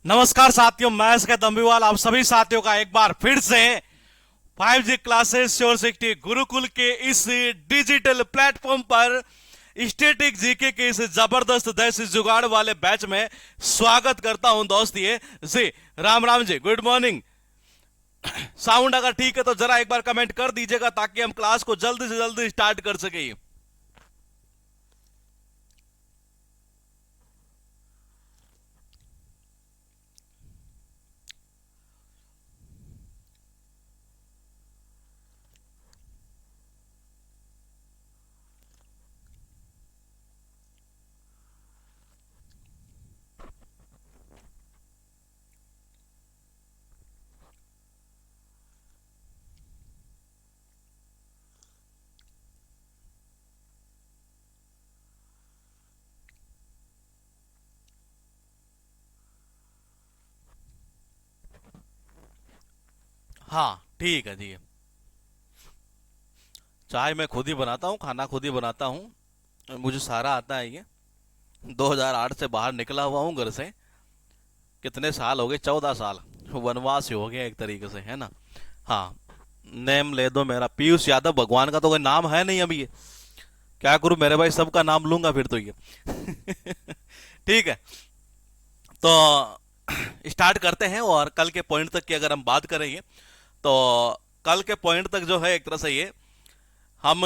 नमस्कार साथियों, मैं इसका दम्बीवाल आप सभी साथियों का एक बार फिर से 5G classes sure sixty Gurukul के इस डिजिटल प्लेटफॉर्म पर स्टैटिक जीके के इस जबरदस्त देसी जुगाड़ वाले बैच में स्वागत करता हूं दोस्त। ये जी Ram Ram ji, good morning. Sound अगर ठीक है तो जरा एक बार कमेंट कर दीजिएगा ताकि हम क्लास को जल्दी से जल्दी स्टार्ट कर सके। हाँ ठीक है जी। चाय मैं खुद ही बनाता हूँ, खाना खुद ही बनाता हूँ, मुझे सारा आता है। ये 2008 से बाहर निकला हुआ हूँ घर से। कितने साल हो गए? 14 साल वनवास ही हो गया एक तरीके से, है ना। हाँ, नेम ले दो मेरा पीयूष यादव। भगवान का तो कोई नाम है नहीं अभी। ये क्या करूं मेरे भाई, सबका नाम लूंगा फिर तो ये ठीक है, तो स्टार्ट करते हैं। और कल के पॉइंट तक की अगर हम बात करेंगे तो कल के पॉइंट तक जो है एक तरह से ये हम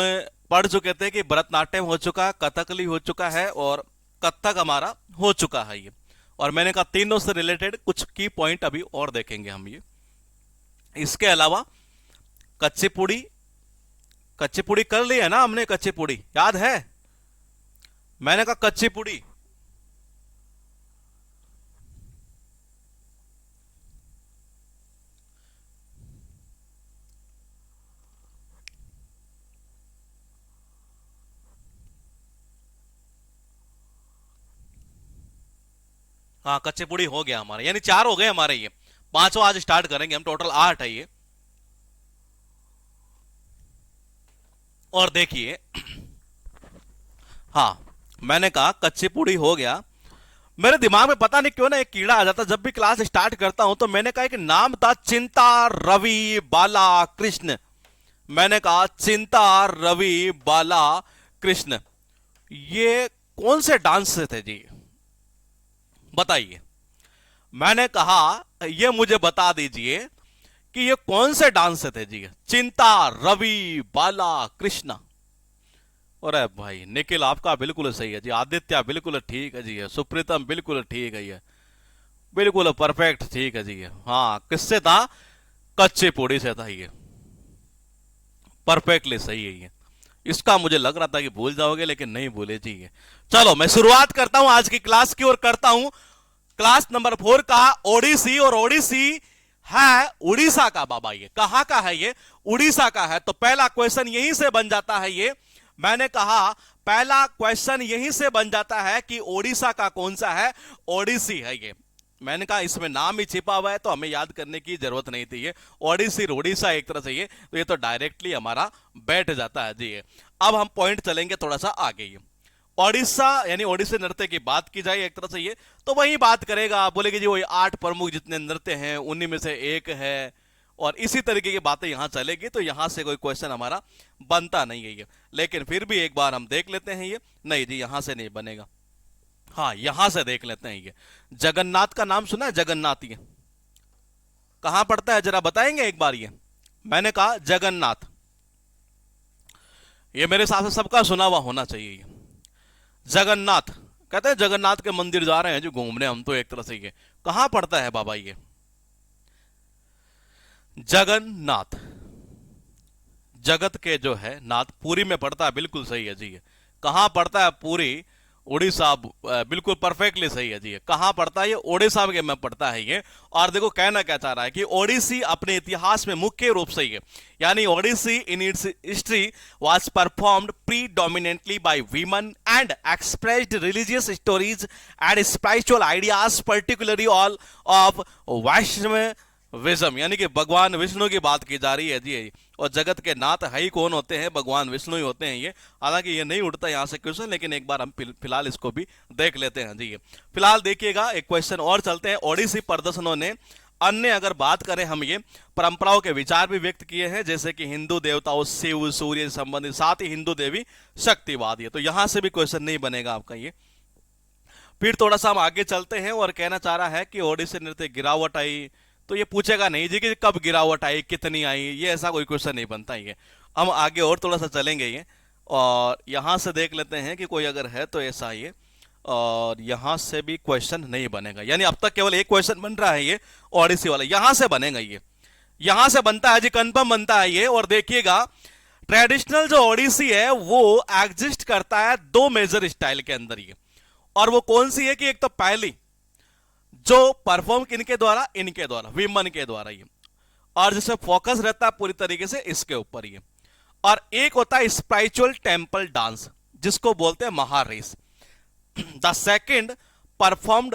पढ़ चुके थे कि भरतनाट्यम हो चुका, कथकली हो चुका है और कथक हमारा हो चुका है ये। और मैंने कहा तीनों से रिलेटेड कुछ की पॉइंट अभी और देखेंगे हम ये। इसके अलावा कच्ची पूड़ी, कच्ची पूड़ी कर ली है ना हमने? कच्ची पूड़ी याद है? मैंने कहा कच्ची पूड़ी। हाँ, कच्ची पूड़ी हो गया हमारा, यानी 4 हो गए हमारे ये। पांचवा आज स्टार्ट करेंगे हम, टोटल 8 है ये। और देखिए, हाँ, मैंने कहा कच्ची पूड़ी हो गया। मेरे दिमाग में पता नहीं क्यों ना एक कीड़ा आ जाता जब भी क्लास स्टार्ट करता हूं। तो मैंने कहा एक नाम था चिंता रवि बाला कृष्ण। मैंने कहा चिंता रवि बाला कृष्ण, ये कौन से डांस से थे जी? बताइए। मैंने कहा ये मुझे बता दीजिए कि ये कौन से डांस से थे जी? चिंता रवि बाला कृष्ण। अरे भाई निखिल आपका बिल्कुल सही है जी, आदित्य बिल्कुल ठीक है जी, है सुप्रीतम बिल्कुल ठीक है, ये बिल्कुल परफेक्ट ठीक है जी। हाँ, किससे था? कच्चे पूड़ी से था ये। परफेक्टली सही है ये। इसका मुझे लग रहा था कि भूल जाओगे लेकिन नहीं भूले जी ये। चलो मैं शुरुआत करता हूं आज की क्लास की और करता हूं क्लास नंबर 4 का ओडिसी। और ओडिसी है उड़ीसा का बाबा। ये कहां का है? ये उड़ीसा का है। तो पहला क्वेश्चन यहीं से बन जाता है ये। मैंने कहा पहला क्वेश्चन यहीं से बन जाता है कि ओडिशा का कौन सा है? ओडिसी है ये। मैंने कहा इसमें नाम ही छिपा हुआ है तो हमें याद करने की जरूरत नहीं थी। ये ओडिसी ओडिशा एक तरह से ये, तो ये तो डायरेक्टली हमारा बैठ जाता है जी ये। अब हम पॉइंट चलेंगे थोड़ा सा आगे। ये ओडिशा यानी ओडिसी नृत्य की बात की जाए एक तरह से ये, तो वही बात करेगा, बोलेगी जी वही 8 प्रमुख जितने नृत्य हैं उन्हीं में से एक है। और इसी तरीके की बातें यहां चलेगी, तो यहां से कोई क्वेश्चन हमारा बनता नहीं है ये। लेकिन फिर भी एक बार हम देख लेते हैं ये। नहीं जी, यहां से नहीं बनेगा। हाँ, यहां से देख लेते हैं ये। जगन्नाथ का नाम सुना है? जगन्नाथ ये कहां पड़ता है जरा बताएंगे एक बार ये? मैंने कहा जगन्नाथ, ये मेरे हिसाब से सबका सुना हुआ होना चाहिए ये। जगन्नाथ, कहते हैं जगन्नाथ के मंदिर जा रहे हैं जो घूमने हम, तो एक तरह से ये कहां पड़ता है बाबा ये? जगन्नाथ, जगत के जो है नाथ पुरी में पड़ता है, बिल्कुल सही है जी ये। कहां पड़ता है? पुरी, उड़ीसा। बिल्कुल परफेक्टली सही है जी ये। कहां पड़ता है ये? ओडिशा के में पड़ता है ये। और देखो कहना क्या चाह रहा है कि ओडिसी अपने इतिहास में मुख्य रूप से ये, यानी Odissi in its history was performed predominantly by women and expressed religious stories and spiritual ideas particularly all of Vaishnavism, यानी कि भगवान विष्णु की बात की जा रही है जी। और जगत के नाथ है ही कौन होते हैं? भगवान विष्णु ही होते हैं ये। हालांकि ये नहीं उठता यहाँ से क्वेश्चन, लेकिन एक बार हम फिलहाल इसको भी देख लेते हैं जी। फिलहाल देखिएगा, एक क्वेश्चन और चलते हैं। ओडिसी प्रदर्शनों ने अन्य अगर बात करें हम, ये परंपराओं के विचार भी व्यक्त किए हैं, जैसे कि हिंदू देवताओं शिव सूर्य से संबंधित, साथ ही हिंदू देवी शक्तिवाद। ये तो यहां से भी क्वेश्चन नहीं बनेगा आपका ये। फिर थोड़ा सा हम आगे चलते हैं और कहना चाह रहा है कि ओडिसी नृत्य गिरावट आई, तो ये पूछेगा नहीं जी कि कब गिरावट आई, कितनी आई, ये ऐसा कोई क्वेश्चन नहीं बनता ये। हम आगे और थोड़ा सा चलेंगे ये, और यहां से देख लेते हैं कि कोई अगर है तो ऐसा ये, और यहां से भी क्वेश्चन नहीं बनेगा। यानी अब तक केवल एक क्वेश्चन बन रहा है ये ओडिसी वाला, यहां से बनेगा ये, यहां से बनता है जी, कंफर्म बनता है ये। और देखिएगा, ट्रेडिशनल जो ओडिसी है वो एग्जिस्ट करता है दो मेजर स्टाइल के अंदर ये। और वो कौन सी है कि एक तो पहली जो परफॉर्म किनके द्वारा, इनके द्वारा, विमन के द्वारा ये, और जिसमें फोकस रहता है पूरी तरीके से इसके ऊपर ये। और एक होता है स्पिरिचुअल टेम्पल डांस, जिसको बोलते हैं महारेस। द सेकेंड परफॉर्म्ड,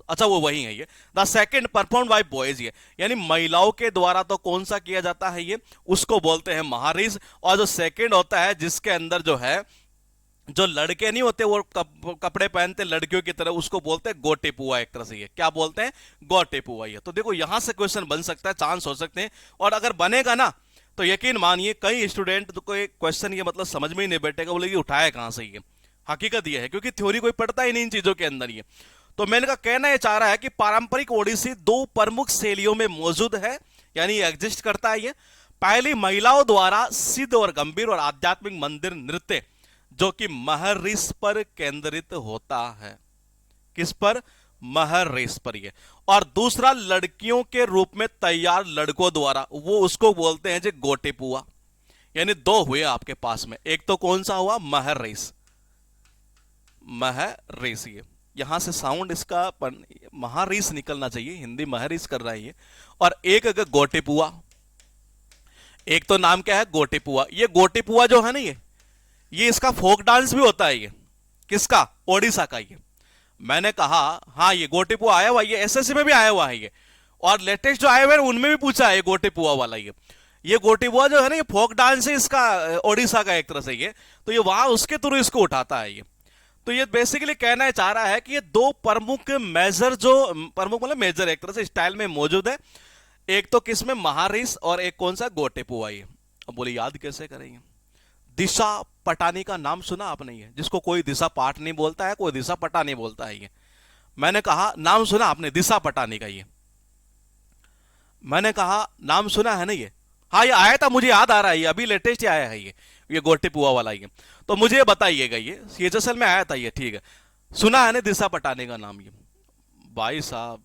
अच्छा वो वही है ये, the second performed by boys ये, यानी महिलाओं के द्वारा तो कौन सा किया जाता है ये, उसको बोलते हैं महारेस। और जो सेकेंड होता है जिसके अंदर जो है, जो लड़के नहीं होते वो कपड़े पहनते लड़कियों की तरह, उसको बोलते हैं गोटेपुआ। एक तरह से ये क्या बोलते हैं, गोटेपुआ ये। तो देखो यहां से क्वेश्चन बन सकता है, चांस हो सकते हैं। और अगर बनेगा ना तो यकीन मानिए कई स्टूडेंट को क्वेश्चन ये मतलब समझ में ही नहीं बैठेगा, बोले कि उठाया कहां से ये। हकीकत ये है क्योंकि थ्योरी कोई पढ़ता ही नहीं इन चीजों के अंदर ये। तो मैंने का कहना यह चाह रहा है कि पारंपरिक ओडिसी दो प्रमुख शैलियों में मौजूद है, यानी एग्जिस्ट करता है ये। पहली महिलाओं द्वारा सिद्ध और गंभीर और आध्यात्मिक मंदिर नृत्य, जो कि महर्षि पर केंद्रित होता है। किस पर? महर्षि पर ये। और दूसरा लड़कियों के रूप में तैयार लड़कों द्वारा, वो उसको बोलते हैं जी गोटेपुआ। यानी दो हुए आपके पास में, एक तो कौन सा हुआ, महर्षि, महर्षि ये। यहां से साउंड इसका महारीस निकलना चाहिए, हिंदी महरीस कर रहा है ये। और एक अगर गोटेपुआ, एक तो नाम क्या है गोटेपुआ। ये गोटेपुआ जो है ना ये इसका फोक डांस भी होता है ये। किसका? ओडिशा का ये। मैंने कहा हाँ ये गोटेपुआ आया हुआ, ये एसएससी में भी आया हुआ है ये, और लेटेस्ट जो आए हुए उनमें भी पूछा है गोटेपुआ वाला ये गोटेपुआ जो है ना ये फोक डांस है इसका, ओडिशा का एक तरह से ये। तो ये वहां उसके थ्रू इसको उठाता है ये। तो ये बेसिकली कहना चाह रहा है कि ये दो प्रमुख मेजर, जो प्रमुख मतलब मेजर एक तरह से स्टाइल में मौजूद है। एक तो किसमें, महारिस, और एक कौन सा, गोटेपुआ ये। अब बोले याद कैसे करेंगे? दिशा पटानी का नाम सुना आपने ये, जिसको कोई दिशा पाठ नहीं बोलता है, कोई दिशा पटा नहीं बोलता है ये। मैंने कहा नाम सुना आपने दिशा पटानी का ये? मैंने कहा नाम सुना है ना ये? हाँ ये आया था, मुझे याद आ रहा है, ये अभी लेटेस्ट ही आया है ये गोटेपुआ वाला ये। तो मुझे बताइएगा ये सीएचएसएल में आया था ये, ठीक है, सुना है ना दिशा पटाने का नाम ये? भाई साहब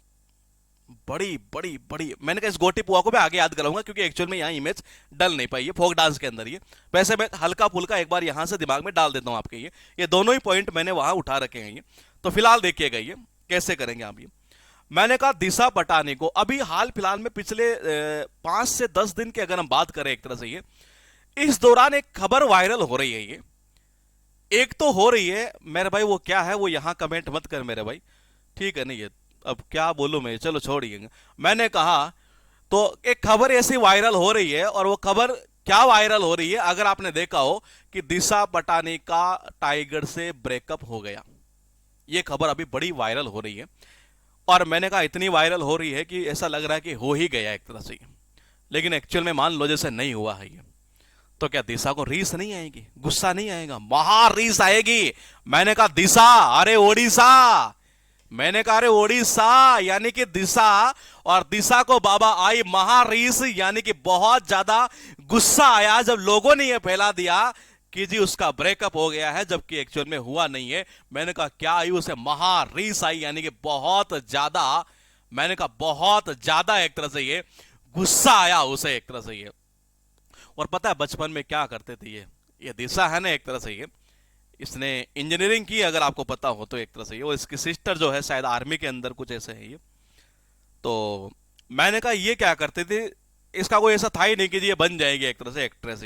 बड़ी बड़ी बड़ी, मैंने कहा इस गोटेपुआ को मैं आगे याद कराऊंगा, क्योंकि एक्चुअल में यहाँ इमेज डल नहीं पाई है फोक डांस के अंदर ये। वैसे मैं हल्का फुल्का एक बार यहां से दिमाग में डाल देता हूं आपके ये दोनों ही पॉइंट मैंने वहां उठा रखे हैं ये। तो फिलहाल देखिएगा ये कैसे करेंगे आप ये। मैंने कहा दिशा पटानी को अभी हाल फिलहाल में पिछले 5 से 10 दिन की अगर हम बात करें एक तरह से ये, इस दौरान एक खबर वायरल हो रही है ये। एक तो हो रही है मेरे भाई, वो क्या है वो यहां कमेंट मत कर मेरे भाई, ठीक है नहीं ये अब क्या बोलूं मैं, चलो छोड़िए। मैंने कहा तो एक खबर ऐसी वायरल हो रही है, और वो खबर क्या वायरल हो रही है, अगर आपने देखा हो कि दिशा पटानी का टाइगर से ब्रेकअप हो गया। ये खबर अभी बड़ी वायरल हो रही है, और मैंने कहा इतनी वायरल हो रही है कि ऐसा लग रहा है कि हो ही गया एक तरह से, लेकिन एक्चुअल में मान लो जैसे नहीं हुआ है ये। तो क्या दिशा को रीस नहीं आएगी, गुस्सा नहीं आएगा? महारीस आएगी। मैंने कहा दिशा, अरे ओडिशा, मैंने कहा अरे ओडिशा, यानी कि दिशा, और दिशा को बाबा आई महारीस, यानी कि बहुत ज्यादा गुस्सा आया जब लोगों ने यह फैला दिया कि जी उसका ब्रेकअप हो गया है, जबकि एक्चुअल में हुआ नहीं है। मैंने कहा क्या आई उसे? महारीस आई, यानी कि बहुत ज्यादा, मैंने कहा बहुत ज्यादा एक तरह से ये गुस्सा आया उसे एक तरह से ये। और पता है बचपन में क्या करते थे ये दिशा है ना एक तरह से ये, इसने इंजीनियरिंग की अगर आपको पता हो तो एक तरह से ये, वो इसकी सिस्टर जो है शायद आर्मी के अंदर कुछ ऐसे है ये। तो मैंने कहा ये क्या करते थे, इसका कोई ऐसा था ही नहीं कि ये बन जाएगी एक तरह से एक्ट्रेस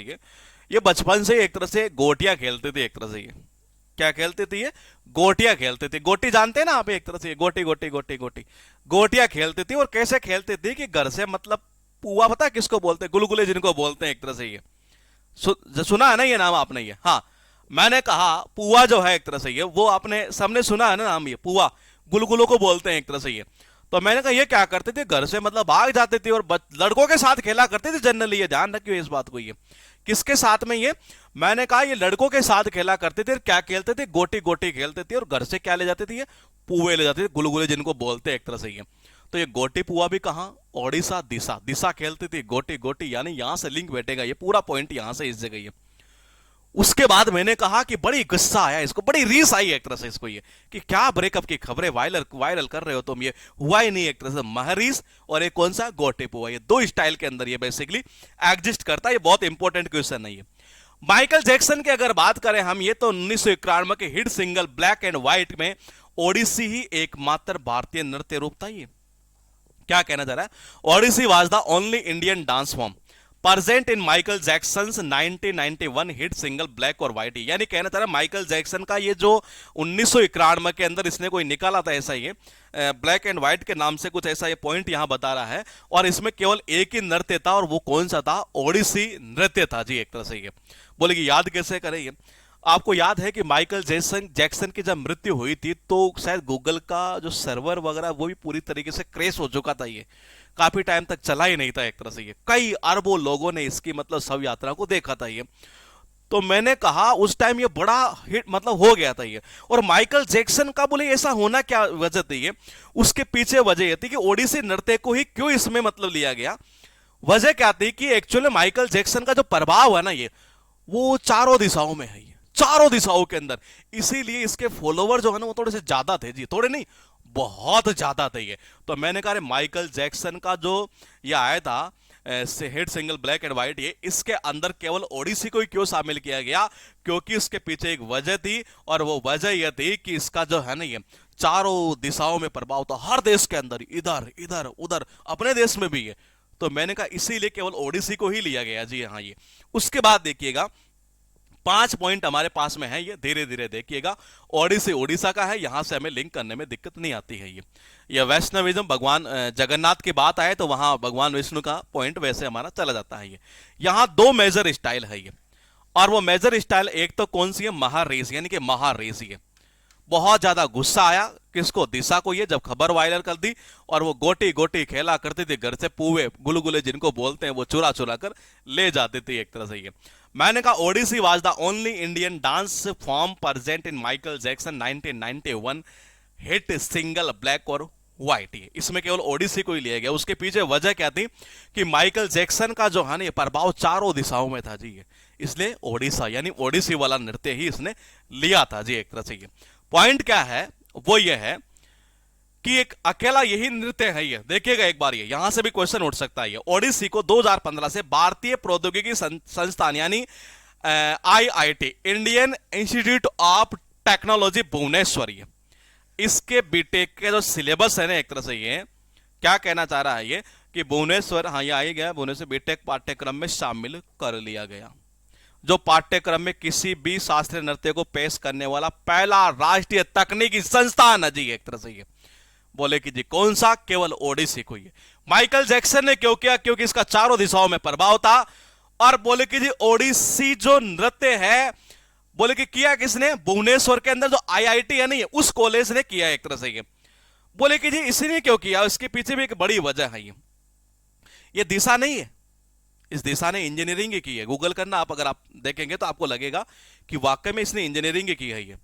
ये बचपन से एक तरह से गोटियां खेलते थे एक तरह से ये। क्या खेलती थी ये? गोटियां खेलती थी। गोटी जानते हैं ना आप, एक तरह से गोटी गोटी गोटी गोटी, गोटियां खेलती थी। और कैसे खेलती थी कि घर से मतलब पुआ, पता है किसको बोलते हैं? गुलगुले जिनको बोलते हैं एक तरह से ये। सुना है ना ये नाम आपने? ये हाँ, मैंने कहा पुआ जो है एक तरह से ये, वो आपने सबने सुना है ना नाम, ये पुआ गुलगुलों को बोलते हैं एक तरह से ये। तो मैंने कहा ये क्या करते थे, घर से मतलब भाग जाते थे और लड़कों के साथ खेला करते थे जनरली। ये ध्यान रखियो इस बात को। ये किसके साथ में? ये मैंने कहा ये लड़कों के साथ खेला करते थे। क्या खेलते थे? गोटी गोटी खेलते थे। और घर से क्या ले जाते थे? ये पुए ले जाते थे, गुलगुले जिनको बोलते हैं एक तरह से ये। तो ये गोटी पुआ भी कहां? ओडिशा, दिशा। दिशा खेलती थी, गोटी गोटी, यानी यहां से लिंक बैठेगा ये पूरा पॉइंट यहां से इस जगह ये। उसके बाद मैंने कहा कि बड़ी गुस्सा आया इसको, बड़ी रीस आई एक तरह से इसको ये, कि क्या ब्रेकअप की खबरें वायरल वायरल कर रहे हो तुम, ये हुआ ही नहीं एक तरह से महरीस और एक कौन सा गोटे पुआ। ये दो स्टाइल के अंदर ये बेसिकली एग्जिस्ट करता है। ये बहुत इंपॉर्टेंट क्वेश्चन नहीं है। माइकल जैक्सन की अगर बात करें हम, ये तो 1991 के hit single black and white में ओडिसी ही एकमात्र भारतीय नृत्य रूप था। ये क्या कहना चाह रहा है? Odissi was the only Indian dance form present in Michael Jackson's 1991 hit single black और व्हाइट। यानी कहना चाह रहा है माइकल जैक्सन का ये जो 1991 के अंदर इसने कोई निकाला था ऐसा, ये ब्लैक एंड व्हाइट के नाम से कुछ ऐसा ये पॉइंट यहां बता रहा है। और इसमें केवल एक ही नृत्य था, और वो कौन सा था? ओडिसी नृत्य था जी एक तरह से ये। बोले कि याद कैसे करें ये? आपको याद है कि माइकल जैक्सन की जब मृत्यु हुई थी तो शायद गूगल का जो सर्वर वगैरह वो भी पूरी तरीके से क्रैश हो चुका था। ये काफी टाइम तक चला ही नहीं था एक तरह से ये। कई अरबों लोगों ने इसकी मतलब शव यात्रा को देखा था ये। तो मैंने कहा उस टाइम ये बड़ा हिट मतलब हो गया था ये। और माइकल जैक्सन का बोले ऐसा होना क्या वजह थी ये? उसके पीछे वजह ये थी कि ओडिसी नृत्य को ही क्यों इसमें मतलब लिया गया। वजह क्या थी कि एक्चुअली माइकल जैक्सन का जो प्रभाव है ना ये, वो चारों दिशाओं में है, ये चारों दिशाओं के अंदर। इसीलिए इसके फॉलोवर जो है ना वो थोड़े से ज्यादा थे जी, थोड़े नहीं बहुत ज्यादा थे ये। तो मैंने कहा माइकल जैक्सन का जो ये आया था hit single black and white, ये इसके अंदर केवल ओडिसी को ही क्यों शामिल किया गया? क्योंकि इसके पीछे एक वजह थी, और वो वजह यह थी कि इसका जो है ना ये चारों दिशाओं में प्रभाव था, हर देश के अंदर, इधर इधर उधर, अपने देश में भी है। तो मैंने कहा इसीलिए केवल ओडिसी को ही लिया गया जी हाँ ये। उसके बाद देखिएगा 5 पॉइंट हमारे पास में है, ये धीरे धीरे देखिएगा। ओडिसी ओडिशा का है, यहां से हमें लिंक करने में दिक्कत नहीं आती है ये वैष्णविज्म, भगवान जगन्नाथ की बात आए तो वहां भगवान विष्णु का पॉइंट वैसे हमारा चला जाता है ये। यहां 2 मेजर स्टाइल है ये, और वो मेजर स्टाइल एक तो कौन सी है? महारेस, यानी कि महारेस। ये बहुत ज्यादा गुस्सा आया किसको? दिशा को ये, जब खबर वायरल कर दी। और वो गोटी गोटी खेला करते थे, घर से पुए गुलगुले जिनको बोलते हैं वो चुरा चुरा कर ले जाते थे एक तरह से ये। मैंने कहा Odissi was the only Indian dance form present in Michael Jackson 1991 hit single black और व्हाइट। इसमें केवल ओडिसी को ही लिया गया। उसके पीछे वजह क्या थी कि माइकल जैक्सन का जो है ना प्रभाव चारों दिशाओं में था जी ये, इसलिए ओडिशा यानी ओडिसी वाला नृत्य ही इसने लिया था जी एक तरह से ये। पॉइंट क्या है? वो ये है कि एक अकेला यही नृत्य है ये। देखिएगा एक बार, ये यहां से भी क्वेश्चन उठ सकता है। ये ओडिसी को 2015 से भारतीय प्रौद्योगिकी संस्थान यानी IIT, Indian Institute of Technology Bhubaneswar, ये इसके बीटेक के जो सिलेबस है ना एक तरह से ये क्या कहना चाह रहा है ये कि भुवनेश्वर, हाँ ये आ ही गया, भुवनेश्वर बीटेक पाठ्यक्रम में शामिल कर लिया गया। जो पाठ्यक्रम में किसी भी शास्त्रीय नृत्य को पेश करने वाला पहला राष्ट्रीय तकनीकी संस्थान है जी एक तरह से ये। बोले कि जी कौन सा? केवल ओडिसी को ही। माइकल जैक्सन ने क्यों किया? क्योंकि इसका चारों दिशाओं में प्रभाव था। और बोले कि जी ओडिसी जो नृत्य है, बोले कि किया किसने? भुवनेश्वर के अंदर जो आईआईटी है नहीं, उस कॉलेज ने किया एक तरह से ये। बोले कि जी इसने क्यों किया? इसके पीछे भी एक बड़ी वजह है ये दिशा नहीं है, इस दिशा ने इंजीनियरिंग की है। गूगल करना आप, अगर आप देखेंगे तो आपको लगेगा कि वाकई में इसने इंजीनियरिंग की है ये।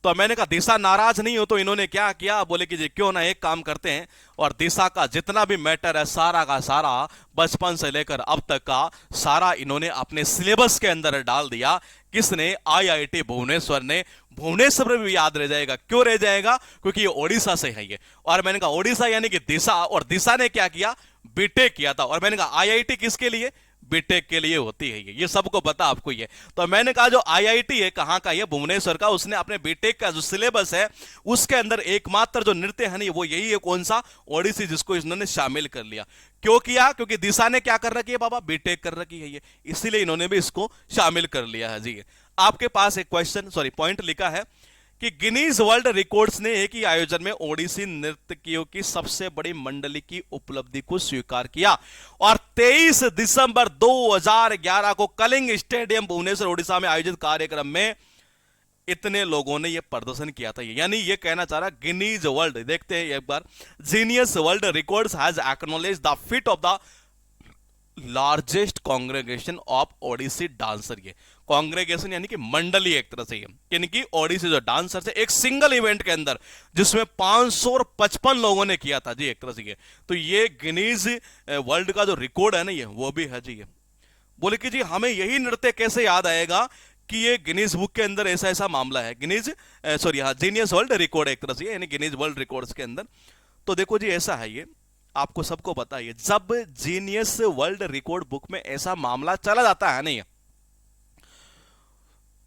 तो मैंने कहा दिशा नाराज नहीं हो तो इन्होंने क्या किया? बोले कि जी क्यों ना एक काम करते हैं और दिशा का जितना भी मैटर है सारा का सारा बचपन से लेकर अब तक का सारा इन्होंने अपने सिलेबस के अंदर डाल दिया। किसने? आईआईटी भुवनेश्वर ने। भुवनेश्वर में भी याद रह जाएगा। क्यों रह जाएगा? क्योंकि ये ओडिशा से है ये। और मैंने कहा ओडिशा यानी कि दिशा, और दिशा ने क्या किया? बीटेक किया था। और मैंने कहा आईआईटी किसके लिए? बीटेक के लिए होती है ये सबको पता आपको ये। तो मैंने कहा जो आईआईटी है कहाँ का, ये भुवनेश्वर का, उसने अपने बीटेक का जो सिलेबस है उसके अंदर एकमात्र जो नृत्य है ना वो यही है, कौन सा, ओडिसी, जिसको इन्होंने शामिल कर लिया। क्यों किया? क्योंकि दिशा ने क्या कर रखी है बाबा, बीटेक कर रखी है ये, इसीलिए इन्होंने भी इसको शामिल कर लिया है जी। आपके पास एक क्वेश्चन, सॉरी पॉइंट लिखा है कि गिनीज वर्ल्ड रिकॉर्ड्स ने एक ही आयोजन में ओडिसी नर्तकियों की सबसे बड़ी मंडली की उपलब्धि को स्वीकार किया और 23 दिसंबर 2011 को कलिंग स्टेडियम भुवनेश्वर ओडिशा में आयोजित कार्यक्रम में इतने लोगों ने यह प्रदर्शन किया था। यानी ये कहना चाह रहा गिनीज वर्ल्ड, देखते हैं एक बार, Guinness world records has acknowledged the feat of the largest congregation of Odissi dancer. ये कांग्रेगेशन यानी कि मंडली एक तरह से, यानी कि ओडिसी जो डांसर है एक सिंगल इवेंट के अंदर जिसमें 555 लोगों ने किया था जी एक तरह से ये। तो ये गिनीज वर्ल्ड का जो रिकॉर्ड है ना ये वो भी है जी। ये बोले कि जी हमें यही नृत्य कैसे याद आएगा कि ये गिनीज बुक के अंदर ऐसा ऐसा मामला है, गिनीज सॉरी हाँ जीनियस वर्ल्ड रिकॉर्ड एक तरह से, यानी गिनीज वर्ल्ड रिकॉर्ड्स के अंदर। तो देखो जी ऐसा है, ये आपको सबको पता है, जब जीनियस वर्ल्ड रिकॉर्ड बुक में ऐसा मामला चला जाता है नहीं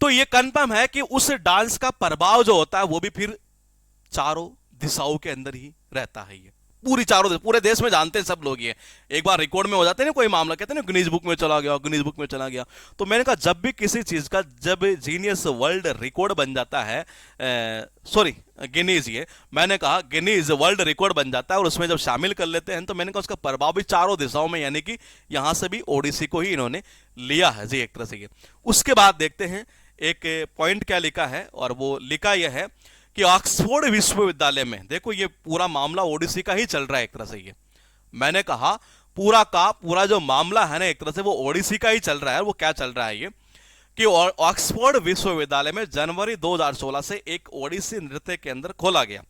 तो ये कंफर्म है कि उस डांस का प्रभाव जो होता है वो भी फिर चारों दिशाओं के अंदर ही रहता है। ये पूरी चारों पूरे देश में जानते हैं सब लोग, ये एक बार रिकॉर्ड में हो जाते हैं ना कोई मामला, कहते हैं ना गिनीज बुक में चला गया, गिनीज बुक में चला गया। तो मैंने कहा जब भी किसी चीज का जब जीनियस वर्ल्ड रिकॉर्ड बन जाता है, सॉरी गिनीज, ये मैंने कहा गिनीज वर्ल्ड रिकॉर्ड बन जाता है और उसमें जब शामिल कर लेते हैं तो मैंने कहा उसका प्रभाव भी चारों दिशाओं में, यानी कि यहां से भी ओडिसी को ही इन्होंने लिया है जी एक तरह से। उसके बाद देखते हैं एक पॉइंट क्या लिखा है, और वो लिखा यह है कि ऑक्सफोर्ड विश्वविद्यालय में, देखो ये पूरा मामला ओडिसी का ही चल रहा है एक तरह से। ये मैंने कहा पूरा का पूरा जो मामला है ना एक तरह से वो ओडिसी का ही चल रहा है। वो क्या चल रहा है ये कि ऑक्सफोर्ड विश्वविद्यालय में जनवरी 2016 से एक ओडिसी नृत्य केंद्र खोला गया।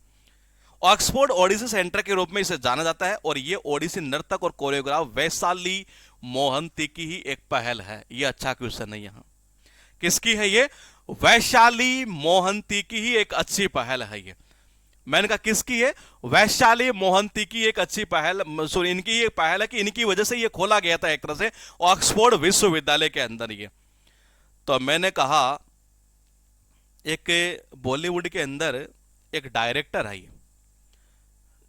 ऑक्सफोर्ड ओडिसी सेंटर के रूप में इसे जाना जाता है और ये ओडिसी नर्तक और कोरियोग्राफ वैशाली मोहंती की ही एक पहल है। ये अच्छा क्वेश्चन है, यहाँ किसकी है ये? वैशाली मोहंती की ही एक अच्छी पहल है ये। मैंने कहा किसकी है? वैशाली मोहंती की एक अच्छी पहल, सॉरी इनकी ये पहल है कि इनकी वजह से ये खोला गया था एक तरह से ऑक्सफोर्ड विश्वविद्यालय के अंदर ये। तो मैंने कहा एक बॉलीवुड के अंदर एक डायरेक्टर है, ये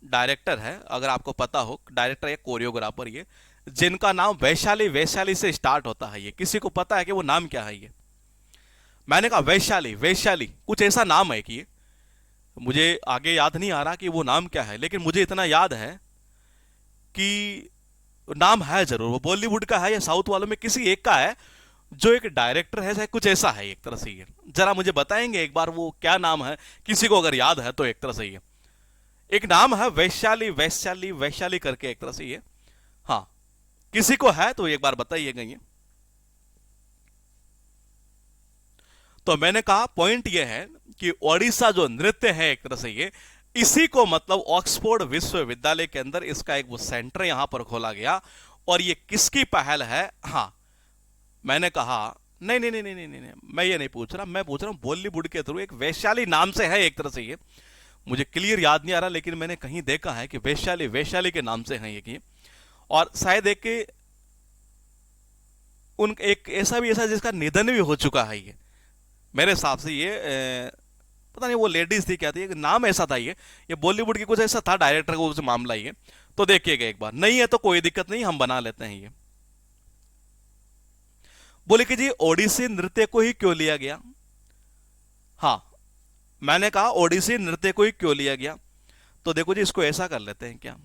डायरेक्टर है, अगर आपको पता हो, डायरेक्टर या कोरियोग्राफर ये, जिनका नाम वैशाली वैशाली से स्टार्ट होता है। ये किसी को पता है कि वो नाम क्या है? ये मैंने कहा वैशाली वैशाली कुछ ऐसा नाम है कि मुझे आगे याद नहीं आ रहा कि वो नाम क्या है, लेकिन मुझे इतना याद है कि नाम है जरूर, वो बॉलीवुड का है या साउथ वालों में किसी एक का है जो एक डायरेक्टर है, चाहे कुछ ऐसा है एक तरह से। ये जरा मुझे बताएंगे एक बार वो क्या नाम है, किसी को अगर याद है तो एक तरह से। ये एक नाम है वैशाली वैशाली वैशाली करके एक तरह से ये, हाँ किसी को है तो एक बार बताइएगा ये। तो मैंने कहा पॉइंट ये है कि ओडिशा जो नृत्य है एक तरह से ये, इसी को मतलब ऑक्सफोर्ड विश्वविद्यालय के अंदर इसका एक वो सेंटर यहां पर खोला गया और ये किसकी पहल है? हाँ मैंने कहा नहीं नहीं नहीं नहीं नहीं नहीं, मैं ये नहीं पूछ रहा, मैं पूछ रहा हूं बॉलीवुड के थ्रू एक वैशाली नाम से है एक तरह से ये, मुझे क्लियर याद नहीं आ रहा लेकिन मैंने कहीं देखा है कि वैशाली वैशाली के नाम से है ये। और शायद एक ऐसा भी ऐसा जिसका निधन भी हो चुका है ये मेरे हिसाब से। ये पता नहीं वो लेडीज थी क्या थी, नाम ऐसा था ये बॉलीवुड की कुछ ऐसा था डायरेक्टर का कुछ मामला ये। तो देखिएगा एक बार, नहीं है तो कोई दिक्कत नहीं, हम बना लेते हैं ये। बोले कि जी ओडिसी नृत्य को ही क्यों लिया गया? हाँ मैंने कहा ओडिसी नृत्य को ही क्यों लिया गया, तो देखो जी इसको ऐसा कर लेते हैं क्या,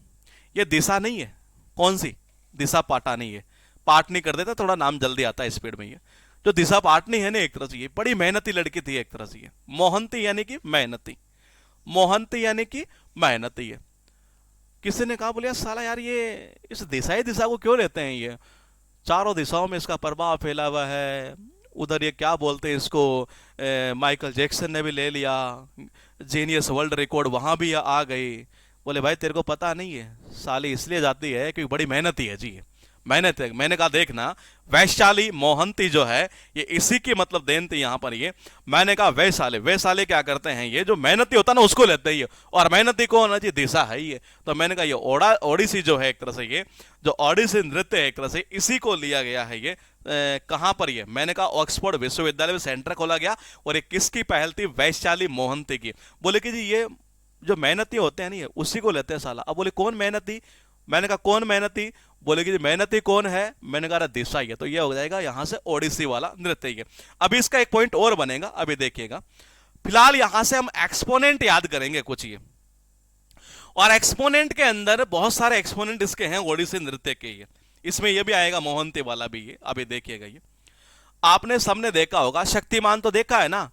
ये दिशा नहीं है, कौन सी दिशा पाटानी है, पाटनी कर देता थोड़ा नाम जल्दी आता है स्पीड में। ये जो दिशा पाटनी है ना एक तरह से ये बड़ी मेहनती लड़की थी एक तरह से ये। मोहंती यानी कि मेहनती, मोहंती यानी कि मेहनती है। किसी ने कहा बोले साला यार ये इस दिशा को क्यों लेते हैं, ये चारों दिशाओं में इसका प्रभाव फैला हुआ है, उधर ये क्या बोलते हैं इसको, माइकल जैक्सन ने भी ले लिया, जीनियस वर्ल्ड रिकॉर्ड वहां भी आ गई। बोले भाई तेरे को पता नहीं है, साली इसलिए जाती है क्योंकि बड़ी मेहनती है जी, मैंने कहा देखना, वैशाली मोहंती जो है ये इसी की मतलब देन थी यहाँ पर ये। मैंने कहा वैशाली क्या करते हैं, ये जो मेहनती होता है ना उसको लेते ही, और मेहनती कौन है जी, दिशा है ये। तो मैंने कहा ये ओडिसी जो है एक तरह से, ये जो ओडिसी नृत्य है एक तरह से इसी को लिया गया है ये। कहाँ पर ये, मैंने कहा ऑक्सफोर्ड विश्वविद्यालय में सेंटर खोला गया, और ये किसकी पहल थी, वैशाली मोहंती की। बोले कि जी ये जो मेहनती होते हैं नहीं उसी को लेते हैं साला। अब बोले कौन मेहनती, मैंने कहा कौन मेहनती, बोले कि मेहनती कौन है, मैंने कहा दिशा ही है। तो ये हो जाएगा यहां से ओडिसी वाला नृत्य ही है। अभी इसका एक पॉइंट और बनेगा, अभी देखिएगा। फिलहाल यहां से हम एक्सपोनेंट याद करेंगे कुछ ये, और एक्सपोनेंट के अंदर बहुत सारे एक्सपोनेंट इसके हैं ओडिसी नृत्य के। ये इसमें ये भी आएगा मोहंती वाला भी, ये अभी देखिएगा। ये आपने सबने देखा होगा, शक्तिमान तो देखा है ना,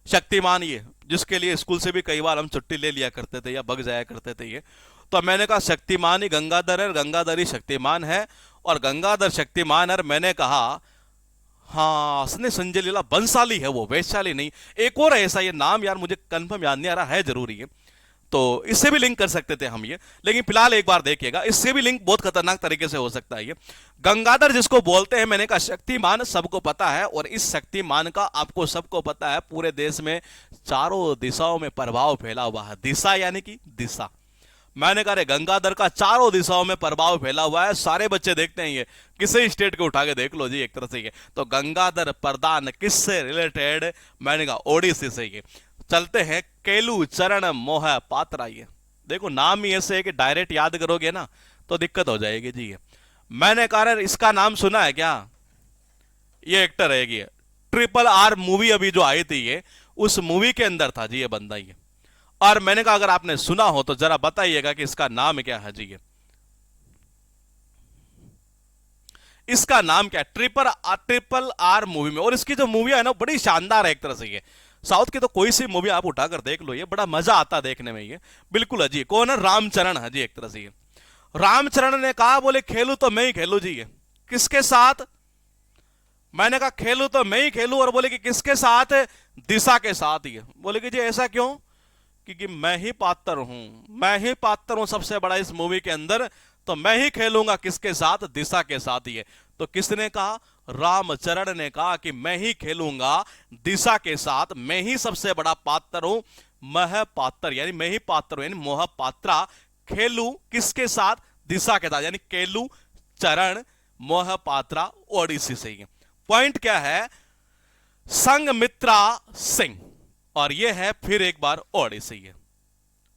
शक्तिमान ये जिसके लिए स्कूल से भी कई बार हम छुट्टी ले लिया करते थे या भग जाया करते थे ये। तो मैंने कहा शक्तिमान ही गंगाधर है, गंगाधर ही शक्तिमान है, और गंगाधर शक्तिमान है। मैंने कहा हाँ असली संजय लीला बंसाली है वो, वैशाली नहीं। एक और है ऐसा, ये नाम यार मुझे कंफर्म याद नहीं आ रहा है, जरूरी है। तो इससे भी लिंक कर सकते थे हम ये, लेकिन फिलहाल एक बार देखिएगा, इससे भी लिंक बहुत खतरनाक तरीके से हो सकता है ये। गंगाधर जिसको बोलते हैं, मैंने कहा शक्तिमान सबको पता है, और इस शक्तिमान का आपको सबको पता है पूरे देश में चारों दिशाओं में प्रभाव फैला हुआ है। दिशा यानी कि दिशा, मैंने कहा गंगाधर का चारों दिशाओं में प्रभाव फैला हुआ है, सारे बच्चे देखते हैं ये, किसी स्टेट को उठा के देख लो जी एक तरह से ये। तो गंगाधर प्रधान किससे रिलेटेड, मैंने कहा ओडिसी से। ये चलते हैं केलू चरण मोह पात्रा। ये देखो नाम ही ऐसे है कि डायरेक्ट याद करोगे ना तो दिक्कत हो जाएगी जी। ये मैंने कहा इसका नाम सुना है क्या, ये एक्टर है ये, RRR मूवी अभी जो आई थी ये, उस मूवी के अंदर था जी ये बंदा ये। और मैंने कहा अगर आपने सुना हो तो जरा बताइएगा कि इसका नाम क्या है जी ये, इसका नाम क्या है, RRR मूवी में। और इसकी जो मूवी है ना बड़ी शानदार है एक तरह से ये। साउथ की तो कोई सी मूवी आप उठाकर देख लो, ये बड़ा मजा आता देखने में ये, बिल्कुल है जी। कौन है, रामचरण है जी एक तरह से ये। रामचरण ने कहा बोले खेलू तो मैं ही खेलू जी ये, किसके साथ, मैंने कहा खेलू तो मैं ही खेलू, और बोले कि किसके साथ, दिशा के साथ ही। बोले कि जी ऐसा क्यों, क्योंकि मैं ही पात्र हूं सबसे बड़ा इस मूवी के अंदर, तो मैं ही खेलूंगा किसके साथ, दिशा के साथ ही है। तो किसने कहा, रामचरण ने कहा कि मैं ही खेलूंगा दिशा के साथ, मैं ही सबसे बड़ा पात्र हूं, मह पात्र यानी मैं ही पात्र हूं, यानी मोह पात्रा, खेलू किसके साथ, दिशा के साथ, यानी केलू चरण मोह पात्रा ओडिसी से ही। पॉइंट क्या है, संगमित्रा सिंह, और यह है फिर एक बार ओडिसी है।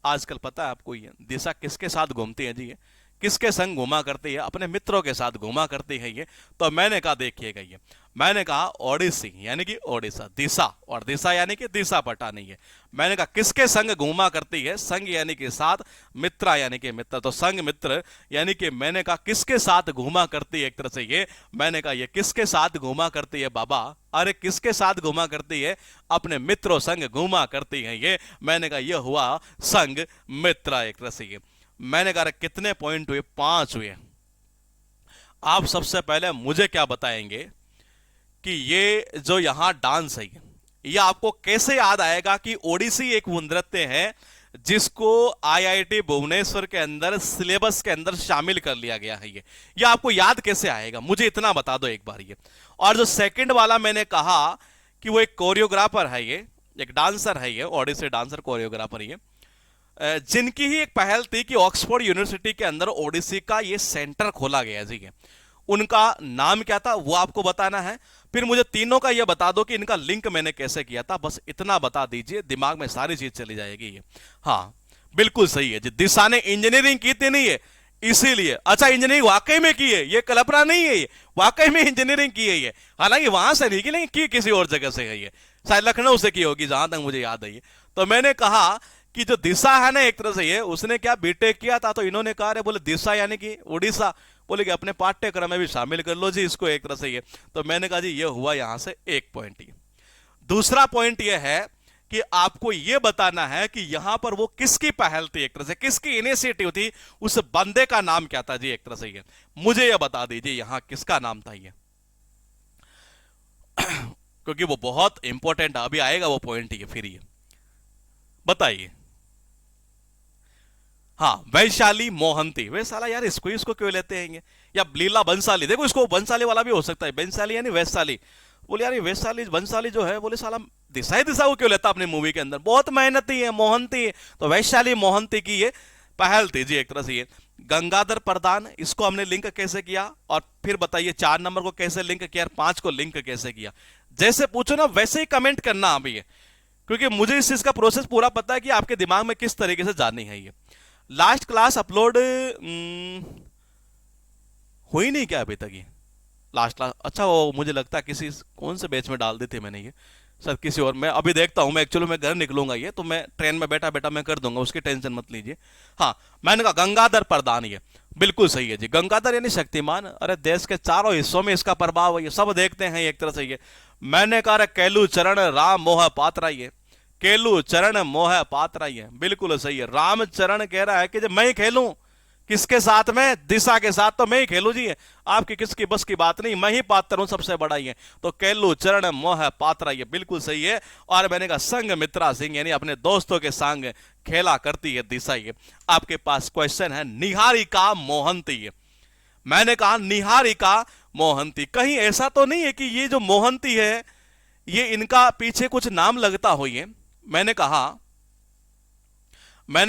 आजकल पता है आपको ये दिशा किसके साथ घूमती है जी, ये किसके संग घूमा करती है, अपने मित्रों के साथ घूमा करती है ये। तो मैंने कहा देखिएगा ये, मैंने कहा ओडिसी यानी कि ओडिशा, दिशा, और दिशा यानी कि दिशा पटा नहीं है। मैंने कहा किसके संग घूमा करती है, संग यानी कि साथ, मित्रा यानी कि मित्र, तो संग मित्र यानी कि मैंने कहा किसके साथ घूमा करती है एक तरह से ये। मैंने कहा ये किसके साथ घूमा करती है बाबा, अरे किसके साथ घूमा करती है, अपने मित्रों संग घूमा करती है ये। मैंने कहा यह हुआ संग मित्रा एक तरह से ये। मैंने कहा कितने पॉइंट हुए, 5 हुए। आप सबसे पहले मुझे क्या बताएंगे कि ये जो यहां डांस है ये आपको कैसे याद आएगा कि ओडिसी एक वो नृत्य है जिसको IIT भुवनेश्वर के अंदर सिलेबस के अंदर शामिल कर लिया गया है। ये आपको याद कैसे आएगा, मुझे इतना बता दो एक बार ये। और जो सेकंड वाला मैंने कहा कि वो एक कोरियोग्राफर है, ये एक डांसर है, ये ओडिसी डांसर कोरियोग्राफर ये, जिनकी ही एक पहल थी कि ऑक्सफोर्ड यूनिवर्सिटी के अंदर ओडिसी का ये सेंटर खोला गया जी। उनका नाम क्या था वो आपको बताना है। फिर मुझे तीनों का ये बता दो कि इनका लिंक मैंने कैसे किया था, बस इतना बता दीजिए, दिमाग में सारी चीज चली जाएगी ये। हाँ बिल्कुल सही है जी, दिशा ने इंजीनियरिंग की थी नहीं है इसीलिए। अच्छा इंजीनियरिंग वाकई में की है, ये कल्पना नहीं है, ये वाकई में इंजीनियरिंग की है ये, हालांकि वहां से नहीं की, लेकिन की किसी और जगह से है ये, शायद लखनऊ से की होगी जहां तक मुझे याद है ये। तो मैंने कहा कि जो दिशा है ना एक तरह से ये, उसने क्या बीटेक किया था, तो इन्होंने कहा रे बोले दिशा यानी कि उड़ीसा, बोले कि अपने पाठ्यक्रम में भी शामिल कर लो जी इसको एक तरह से ये। तो मैंने कहा जी ये हुआ यहां से एक पॉइंट। ये दूसरा पॉइंट ये है कि आपको ये बताना है कि यहां पर वो किसकी पहल थी एक तरह से, किसकी इनिशिएटिव थी, उस बंदे का नाम क्या था जी एक तरह से ये, मुझे ये बता दीजिए यहां किसका नाम था ये क्योंकि वो बहुत इंपॉर्टेंट अभी आएगा वो पॉइंट ये। फिर ये बताइए, हाँ, वैशाली मोहंती। वे साला यार इसको क्यों लेते हैं ये? या लीला बंसाली, देखो इसको बंसाली वाला भी हो सकता है, बंसाली यानी वैशाली। बोले यार ये वैशाली बंसाली जो है, बोले साला दिशा को क्यों लेता अपनी मूवी के अंदर, बहुत मेहनती है मोहंती है। तो वैशाली मोहंती की ये पहल थी जी एक तरह से। ये गंगाधर प्रधान, इसको हमने लिंक कैसे किया, और फिर बताइए 4 नंबर को कैसे लिंक किया और 5 को लिंक कैसे किया। जैसे पूछो ना वैसे ही कमेंट करना अभी ये, क्योंकि मुझे इस चीज का प्रोसेस पूरा पता है कि आपके दिमाग में किस तरीके से जानी है ये। लास्ट क्लास अपलोड हुई नहीं क्या अभी तक ये लास्ट क्लास? अच्छा, वो मुझे लगता है किसी कौन से बैच में डाल दी थी मैंने ये, सर किसी और। मैं अभी देखता हूं, मैं एक्चुअली मैं घर निकलूंगा ये, तो मैं ट्रेन में बैठा बैठा मैं कर दूंगा, उसकी टेंशन मत लीजिए। हाँ, मैंने कहा गंगाधर प्रधान, ये बिल्कुल सही है जी। गंगाधर यानी शक्तिमान। अरे देश के चारों हिस्सों में इसका प्रभाव है, ये सब देखते हैं एक तरह से ये। मैंने कहा केलू चरण राम मोह पात्रा, ये केलू चरण मोह पात्रा, ये बिल्कुल सही है। रामचरण कह रहा है कि जब मैं ही खेलूं, किसके साथ में? दिशा के साथ, तो मैं ही खेलूं जी, आपकी किसकी बस की बात नहीं, मैं ही पात्र हूं सबसे बड़ा ये। तो केलू चरण मोह पात्रा, ये बिल्कुल सही है। और मैंने कहा संग मित्रा सिंह, यानी अपने दोस्तों के संग खेला करती है दिशा। ये आपके पास क्वेश्चन है निहारिका मोहंती। ये मैंने कहा निहारिका मोहंती, कहीं ऐसा तो नहीं है कि ये जो मोहंती है ये इनका पीछे कुछ नाम लगता हो ये? मैंने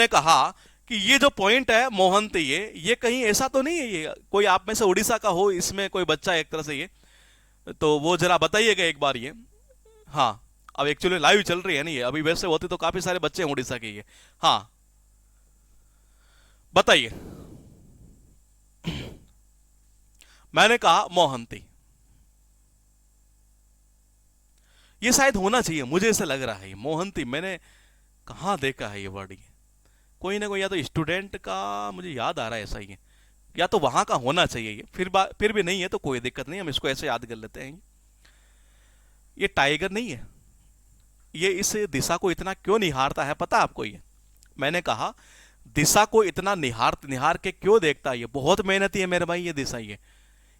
कहा कि ये जो पॉइंट है मोहंती, ये कहीं ऐसा तो नहीं है ये कोई आप में से उड़ीसा का हो, इसमें कोई बच्चा एक तरह से ये, तो वो जरा बताइएगा एक बार ये। हाँ, अब एक्चुअली लाइव चल रही है ना ये, अभी वैसे होते तो काफी सारे बच्चे हैं उड़ीसा के ये। हाँ बताइए। मैंने कहा मोहंती, ये शायद होना चाहिए, मुझे ऐसा लग रहा है मोहंती। मैंने कहाँ देखा है ये वर्ड? ये कोई ना कोई, या तो स्टूडेंट का मुझे याद आ रहा है ऐसा ही है, या तो वहां का होना चाहिए ये। फिर भी नहीं है तो कोई दिक्कत नहीं, हम इसको ऐसे याद कर लेते हैं। ये टाइगर नहीं है, ये इस दिशा को इतना क्यों निहारता है पता आपको? ये मैंने कहा दिशा को इतना निहार निहार के क्यों देखता है? ये बहुत मेहनती है मेरे भाई, ये दिशा, ये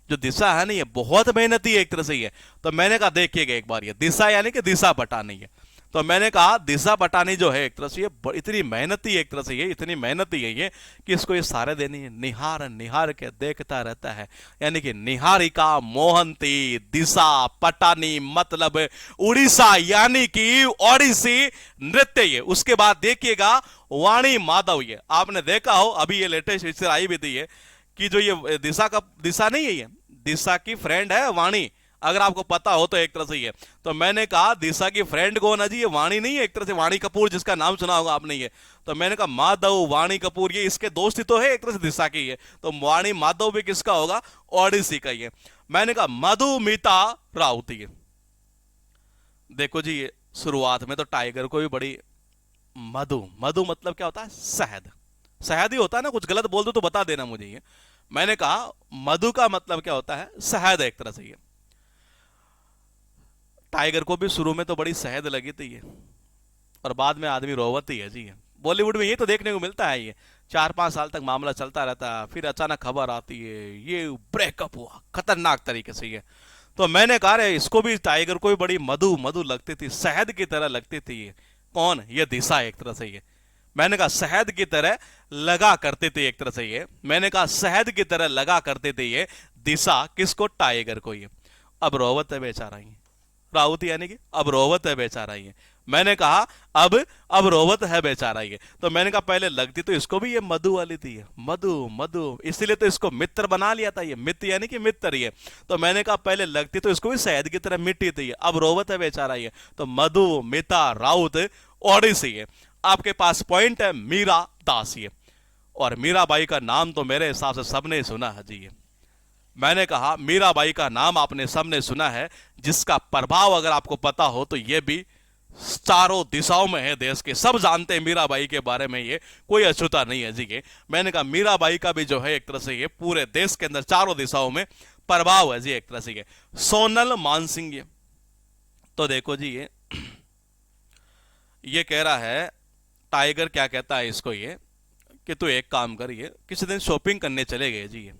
जो दिशा है ना ये बहुत मेहनती है एक तरह से ये। तो मैंने कहा देखिएगा एक बार, ये दिशा यानी कि दिशा पटानी है। तो मैंने कहा दिशा पटानी जो है एक तरह से ये इतनी मेहनती है, एक तरह से ये इतनी मेहनती है ये कि इसको ये सारे दिन निहार निहार के देखता रहता है। यानी कि निहारिका मोहंती दिशा पटानी मतलब उड़ीसा यानी कि ओडिसी नृत्य। ये उसके बाद देखिएगा वाणी माधव, ये आपने देखा हो अभी ये लेटेस्ट पिक्चर आई भी थी ये, कि जो ये दिशा नहीं है, ये दिशा की फ्रेंड है वाणी, अगर आपको पता हो तो एक तरह से ये। तो मैंने कहा दिशा की फ्रेंड कौन है जी? ये वाणी नहीं है, एक तरह से वाणी कपूर, जिसका नाम सुना होगा आपने ये। तो मैंने कहा माधव वाणी कपूर, ये इसके दोस्त ही तो है एक तरह से दिशा की ये। तो वाणी माधव भी किसका होगा? ओडिसी का ये। मैंने कहा मधुमिता राउत, ये देखो जी ये शुरुआत में तो टाइगर को भी बड़ी मधु मधु मतलब क्या होता है? शहद, शहद ही होता है ना, कुछ गलत बोल दो तो बता देना मुझे ये। मैंने कहा मधु का मतलब क्या होता है? शहद एक तरह से ये। टाइगर को भी शुरू में तो बड़ी शहद लगी थी ये, और बाद में आदमी रोवत ही है जी। बॉलीवुड में ये तो देखने को मिलता है, ये 4-5 साल तक मामला चलता रहता है, फिर अचानक खबर आती है ये ब्रेकअप हुआ खतरनाक तरीके से ये। तो मैंने कहा रे इसको भी, टाइगर को भी बड़ी मधु मधु लगती थी, शहद की तरह लगती थी ये। कौन? ये दिशा एक तरह से ये। मैंने कहा शहद की तरह लगा करते थे एक तरह से ये। मैंने कहा शहद की तरह लगा करते थे ये दिशा, किसको? टाइगर को ये। अब रोवत है बेचारा ये, राउत यानी कि अब रोवत है बेचारा ये। मैंने कहा अब रोवत है बेचारा ये। तो मैंने कहा पहले लगती तो इसको भी ये मधु वाली थी ये, मधु मधु, इसलिए तो इसको मित्र बना लिया था ये, मित्र यानी कि मित्र ये। तो मैंने कहा पहले लगती तो इसको भी शहद की तरह मिट्टी थी ये, अब रोवत है बेचारा ये। तो मधु मिता राउत ओडिसी ये। आपके पास पॉइंट है मीरा दास ये, और मीराबाई का नाम तो मेरे हिसाब से सबने सुना है जी ये। मैंने कहा मीराबाई का नाम आपने सबने सुना है, जिसका प्रभाव अगर आपको पता हो तो ये भी चारों दिशाओं में है, देश के सब जानते हैं मीराबाई के बारे में, ये कोई अछूता नहीं है जी ये। मैंने कहा मीराबाई का भी जो है एक तरह से ये पूरे देश के अंदर चारों दिशाओं में प्रभाव है जी एक तरह से ये। सोनल मानसिंह ये, तो देखो जी ये कह रहा है टाइगर क्या कहता है इसको ये, कि तू एक काम कर, ये किसी दिन शॉपिंग करने चले गए जी ये।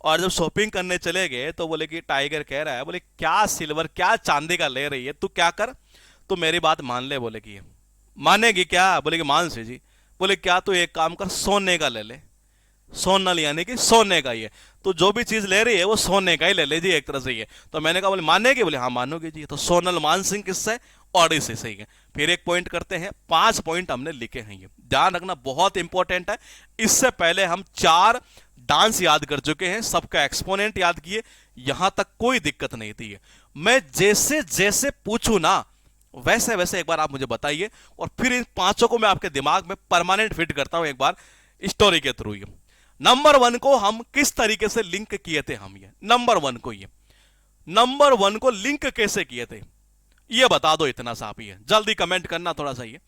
और जब शॉपिंग करने चले गए तो बोले कि टाइगर कह रहा है, बोले क्या सिल्वर क्या चांदी का ले रही है, तू क्या कर, तू मेरी बात मान ले। बोले कि मानेगी क्या? बोले कि मान से जी। बोले क्या, तो एक काम कर, सोने का ले ले। सोनल यानी कि सोने का ही है, तो जो भी चीज ले रही है वो सोने का ही ले लीजिए एक तरह से ये। तो मैंने कहा बोले मानेगी, बोले हाँ मानोगे जी। तो सोनल मान सिंह किससे, ओडिसी से ही है। फिर एक पॉइंट करते हैं, 5 पॉइंट हमने लिखे हैं, ये ध्यान रखना बहुत इंपॉर्टेंट है। इससे पहले हम 4 डांस याद कर चुके हैं, सबका एक्सपोनेंट याद किए, यहां तक कोई दिक्कत नहीं थी। मैं जैसे जैसे पूछू ना वैसे वैसे एक बार आप मुझे बताइए, और फिर इन 5 को मैं आपके दिमाग में परमानेंट फिट करता हूं एक बार स्टोरी के थ्रू। ये नंबर 1 को हम किस तरीके से लिंक किए थे, हम ये नंबर वन को लिंक कैसे किए थे, ये बता दो इतना सा आप, ये जल्दी कमेंट करना थोड़ा सा ये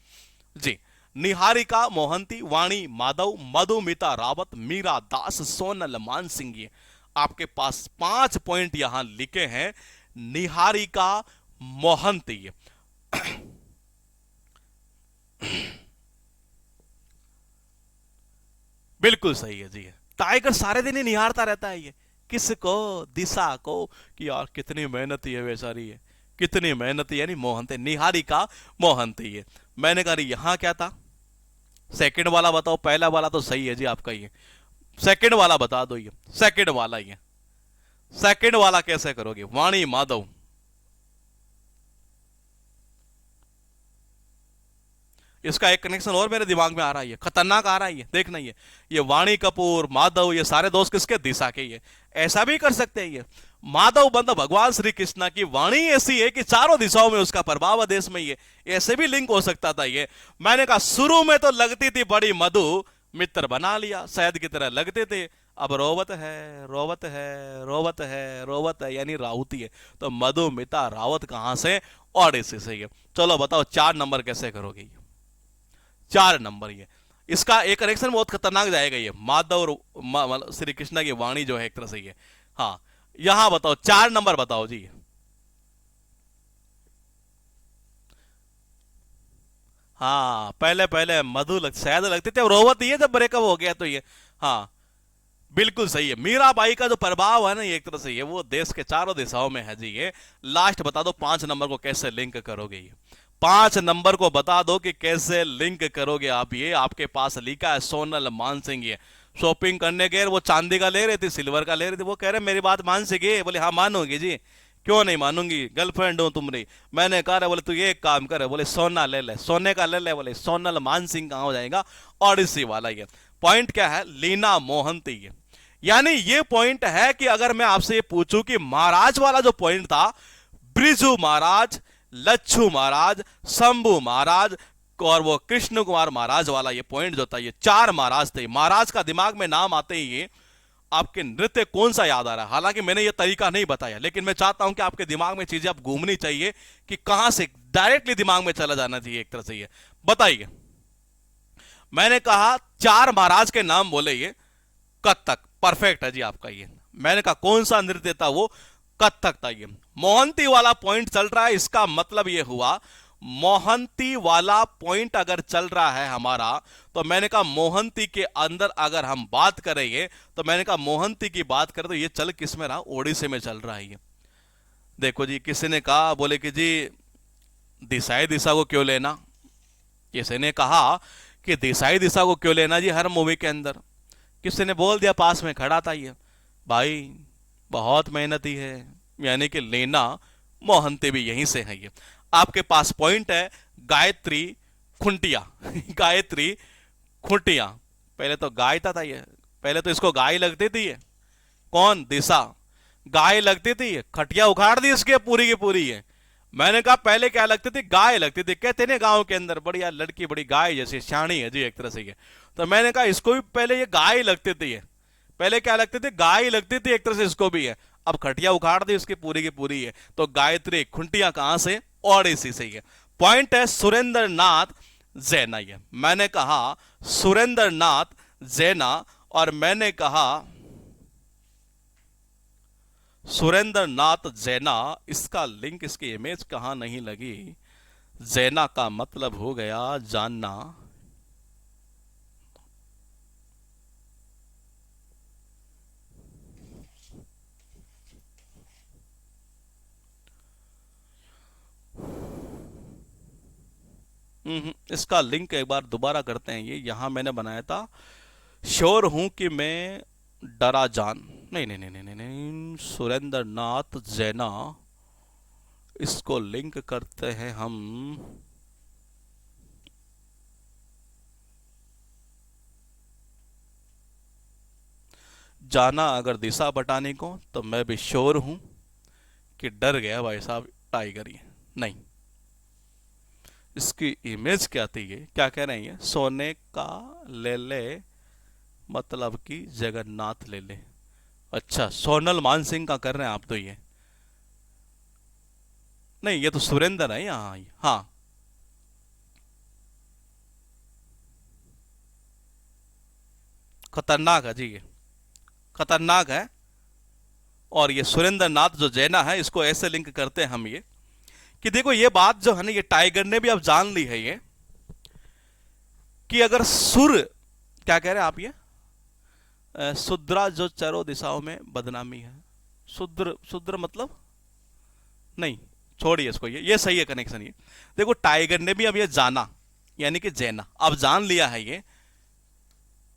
जी। निहारिका मोहंती, वाणी माधव, मधुमिता रावत, मीरा दास, सोनल मानसिंह, ये आपके पास 5 पॉइंट यहां लिखे हैं। निहारिका मोहंती, बिल्कुल सही है जी। टाइगर सारे दिन ही निहारता रहता है ये, किसको, दिशा को, कि यार कितनी मेहनती है बेचारी है, कितनी मेहनती, यानी मोहंती, निहारिका मोहंती है। मैंने कहा यहां क्या था, सेकंड वाला बताओ, पहला वाला तो सही है जी आपका, ये सेकंड वाला बता दो, ये सेकंड वाला, ये सेकंड वाला कैसे करोगे, वाणी माधव। इसका एक कनेक्शन और मेरे दिमाग में आ रहा है, खतरनाक आ रहा है, देखना ये वाणी कपूर, माधव, ये सारे दोस्त किसके, दिशा के। ये ऐसा भी कर सकते हैं, ये माधव बंद भगवान श्री कृष्ण की वाणी ऐसी है कि चारों दिशाओं में उसका प्रभाव है देश में, ये ऐसे भी लिंक हो सकता था ये। मैंने कहा शुरू में तो लगती थी बड़ी मधु, मित्र बना लिया, शहद की तरह लगते थे, अब रोवत है, रोवत है, रोवत है, रोवत है, यानी राहुती है। तो मधु मिता रावत कहां से, ओडिसी से। ये चलो बताओ 4 नंबर कैसे करोगे, 4 नंबर, ये इसका एक कनेक्शन बहुत खतरनाक जाएगा, ये माधव और श्री कृष्ण की वाणी जो है एक तरह से ये। हाँ यहां बताओ 4 नंबर बताओ जी। हाँ पहले पहले मधु शायद लगती थी, अब रोवत ही है जब ब्रेकअप हो गया तो ये। हाँ बिल्कुल सही है, मीराबाई का जो प्रभाव है ना ये एक तरह से ये वो देश के चारों दिशाओं में है जी ये। लास्ट बता दो 5 नंबर को कैसे लिंक करोगे, ये 5 नंबर को बता दो कि कैसे लिंक करोगे आप। ये आपके पास लिखा है सोनल मानसिंह, ये शॉपिंग करने गए, वो चांदी का ले रहे थे, सिल्वर का ले रहे थे, वो कह रहे मेरी बात मान सके, बोले हाँ मानोगी जी, क्यों नहीं मानूंगी, गर्लफ्रेंड हूं तुम्हारी। मैंने कहा बोले तू ये एक काम करे, बोले सोना ले ले, सोने का ले ले, बोले सोनल मानसिंह कहां हो जाएगा, ओडिसी वाला। ये पॉइंट क्या है, लीना मोहंती, ये यानी ये पॉइंट है कि अगर मैं आपसे ये पूछूं कि महाराज वाला जो पॉइंट था, ब्रिजू महाराज, लच्छू महाराज, शंभू महाराज और वो कृष्ण कुमार महाराज वाला ये पॉइंट जो था, ये 4 महाराज थे। महाराज का दिमाग में नाम आते ही ये आपके नृत्य कौन सा याद आ रहा है, हालांकि मैंने ये तरीका नहीं बताया, लेकिन मैं चाहता हूं कि आपके दिमाग में चीजें अब घूमनी चाहिए कि कहां से डायरेक्टली दिमाग में चला जाना चाहिए एक तरह से। ये बताइए, मैंने कहा 4 महाराज के नाम बोले, ये कथक परफेक्ट है जी आपका। ये मैंने कहा कौन सा नृत्य था, वो कथक था। ये मोहंती वाला पॉइंट चल रहा है, इसका मतलब ये हुआ मोहंती वाला पॉइंट अगर चल रहा है हमारा, तो मैंने कहा मोहंती के अंदर अगर हम बात करेंगे, तो मैंने कहा मोहंती की बात करें तो ये चल किस में रहा, ओडिसी में चल रहा है। ये देखो जी, किसी ने कहा बोले कि जी दिशाई दिशा को क्यों लेना, किसी ने कहा कि दिशाई दिशा को क्यों लेना जी हर मूवी के अंदर। किसी ने बोल दिया, पास में खड़ा था ये, भाई बहुत मेहनती है, यानी कि लेना मोहंती भी यहीं से है। ये आपके पास पॉइंट है, गायत्री खुंटिया गायत्री खुंटिया, पहले तो गाय था ये, पहले तो इसको गाय लगती थी ये, कौन, दिशा गाय लगती थी, ये खटिया उखाड़ दी इसके पूरी की पूरी। ये मैंने कहा पहले क्या लगती थी, गाय लगती थी, कहते ना गांव के अंदर बढ़िया लड़की बड़ी गाय जैसी शानी है जी एक तरह से ये। तो मैंने कहा इसको भी पहले ये गाय लगती थी, ये पहले क्या लगती थी, गाय लगती थी एक तरह से इसको भी है, अब खटिया उखाड़ दी उसकी पूरी की पूरी है। तो गायत्री खुंटिया कहां से, ओडिसी से। है पॉइंट है सुरेंद्र नाथ जैना। ये मैंने कहा सुरेंद्र नाथ जैना, और मैंने कहा सुरेंद्र नाथ जैना, इसका लिंक, इसकी इमेज कहां नहीं लगी। जैना का मतलब हो गया जानना, इसका लिंक एक बार दोबारा करते हैं। ये यहाँ मैंने बनाया था, श्योर हूं कि मैं डरा जान, नहीं नहीं नहीं नहीं नहीं, नहीं सुरेंद्र नाथ जैना, इसको लिंक करते हैं हम। जाना अगर दिशा बताने को तो मैं भी श्योर हूं कि डर गया भाई साहब टाइगर। ये नहीं, इसकी इमेज क्या थी, ये क्या कह रहे हैं, ये सोने का ले ले मतलब कि जगन्नाथ ले ले। अच्छा, सोनल मान सिंह का कर रहे हैं आप तो ये, नहीं ये तो सुरेंद्र है यहाँ। हाँ, खतरनाक है जी, ये खतरनाक है। और ये सुरेंद्र नाथ जो जैना है, इसको ऐसे लिंक करते हैं हम ये, कि देखो ये बात जो है ना, ये टाइगर ने भी अब जान ली है ये, कि अगर सुर, क्या कह रहे हैं आप ये, शुद्रा जो चारों दिशाओं में बदनामी है। शुद्र, शुद्र मतलब, नहीं छोड़िए इसको, ये सही है कनेक्शन ये। देखो टाइगर ने भी अब ये जाना, यानी कि जैना अब जान लिया है ये,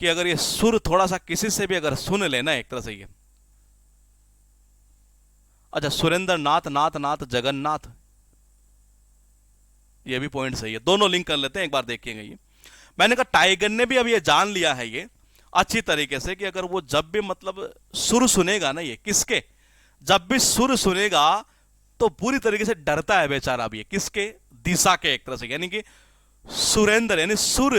कि अगर ये सुर थोड़ा सा किसी से भी अगर सुन लेना एक तरह से ये, अच्छा सुरेंद्र नाथ नाथ नाथ जगन्नाथ, ये भी पॉइंट सही है, दोनों लिंक कर लेते हैं एक बार देखिएगा ये। मैंने कहा टाइगर ने भी अब ये जान लिया है ये अच्छी तरीके से, कि अगर वो जब भी मतलब सुर सुनेगा ना, ये किसके, जब भी सुर सुनेगा तो पूरी तरीके से डरता है बेचारा। अब ये किसके, दिशा के एक तरह से, यानी कि सुरेंद्र यानी सुर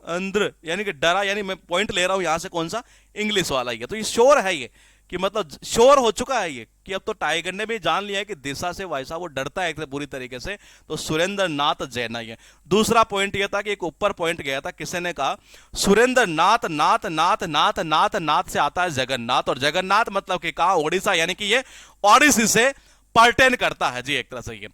अंद्र, यानी कि डरा, यानी मैं पॉइंट ले रहा हूं यहां से कौन सा, इंग्लिश वाला ही है। तो ये श्योर है ये, कि मतलब श्योर हो चुका है ये, कि अब तो टाइगर ने भी जान लिया है कि दिशा से वैसा वो डरता है एक पूरी तरीके से। तो सुरेंद्र नाथ जैना ये दूसरा पॉइंट ये था, कि एक ऊपर पॉइंट गया था, किसी ने कहा सुरेंद्र नाथ नाथ नाथ नाथ नाथ नाथ से आता है जगन्नाथ, और जगन्नाथ मतलब कि कहा, ओडिशा, यानी कि ये ओडिसी से पर्टेन करता है जी एक तरह से ये।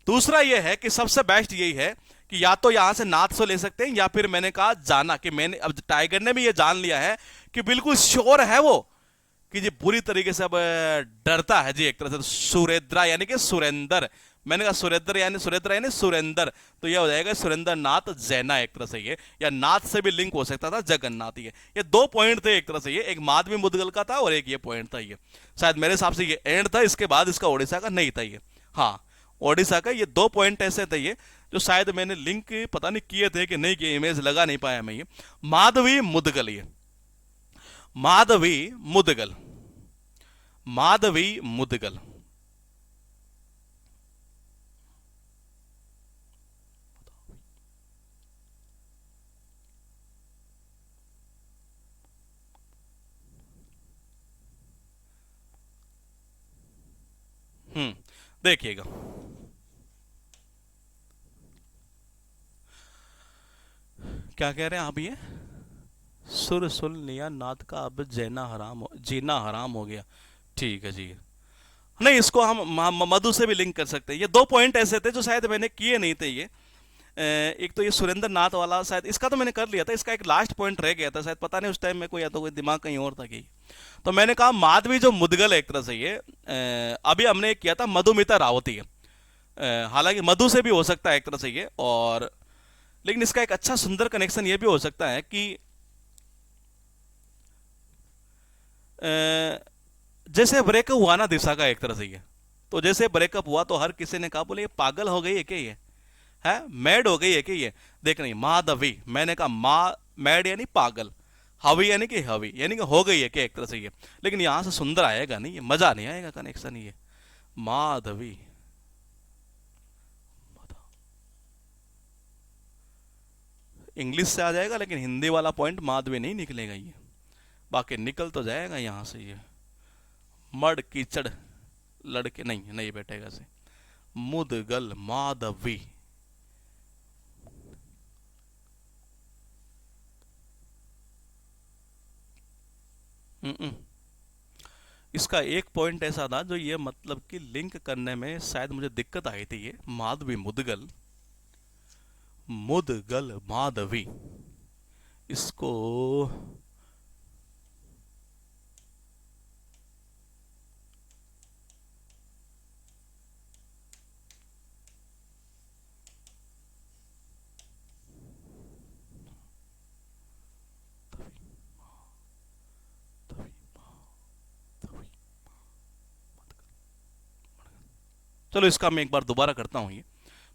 दूसरा ये है कि सबसे बेस्ट यही है कि या तो यहां से नाथ से ले सकते हैं, या फिर मैंने कहा जाना, कि मैंने अब टाइगर ने भी ये जान लिया है कि बिल्कुल श्योर है वो, कि जी पूरी तरीके से अब डरता है जी एक तरह से। सुरेंद्रा यानी कि सुरेंद्र, मैंने कहा सुरेंद्र यानी सुरेंद्र, तो यह हो जाएगा सुरेंद्र नाथ जैना एक तरह से ये, या नाथ से भी लिंक हो सकता था जगन्नाथ। ये दो पॉइंट थे एक तरह से, ये एक माधवी मुदगल का था और एक ये पॉइंट था ये, शायद मेरे हिसाब से ये एंड था, इसके बाद इसका ओडिशा का नहीं था ये। हाँ, ओडिशा का ये दो पॉइंट ऐसे थे ये, जो शायद मैंने लिंक पता नहीं किए थे कि नहीं किए, इमेज लगा नहीं पाया मैं ये। माधवी मुदगल, ये माधवी मुदगल, माधवी मुदगल। देखिएगा, क्या कह रहे हैं आप ये, सुर सुन लिया नाथ का अब जीना हराम हो गया। ठीक है जी, नहीं इसको हम मधु से भी लिंक कर सकते हैं। ये दो पॉइंट ऐसे थे जो शायद मैंने किए नहीं थे ये। एक तो ये सुरेंद्र नाथ वाला, शायद इसका तो मैंने कर लिया था, इसका एक लास्ट पॉइंट रह गया था शायद, पता नहीं उस टाइम में कोई, या तो कोई दिमाग कहीं और था कि, तो मैंने कहा माधवी जो मुदगल है एक तरह से ये, अभी हमने किया था मधुमिता रावती है, हालांकि मधु से भी हो सकता है एक तरह से ये, और लेकिन इसका एक अच्छा सुंदर कनेक्शन ये भी हो सकता है कि जैसे ब्रेकअप हुआ ना दिशा का एक तरह से ये, तो जैसे ब्रेकअप हुआ तो हर किसी ने कहा बोले ये पागल हो गई है क्या, ये है मैड हो गई है क्या ये। देख नहीं, माधवी, मैंने कहा मा, मैड यानी पागल, हवी यानी कि हवी यानी कि हो गई है क्या एक तरह से ये, लेकिन यहां से सुंदर आएगा नहीं, ये मजा नहीं आएगा कनेक्शन ये, माधवी, इंग्लिश से आ जाएगा लेकिन हिंदी वाला पॉइंट माधवी नहीं निकलेगा ये, बाकी निकल तो जाएगा यहां से ये, मड कीचड़ लड़के नहीं नहीं बैठेगा से, मुदगल माधवी। इसका एक पॉइंट ऐसा था जो ये मतलब कि लिंक करने में शायद मुझे दिक्कत आई थी, ये माधवी मुदगल, मुदगल माधवी, इसको चलो इसका मैं एक बार दोबारा करता हूँ। ये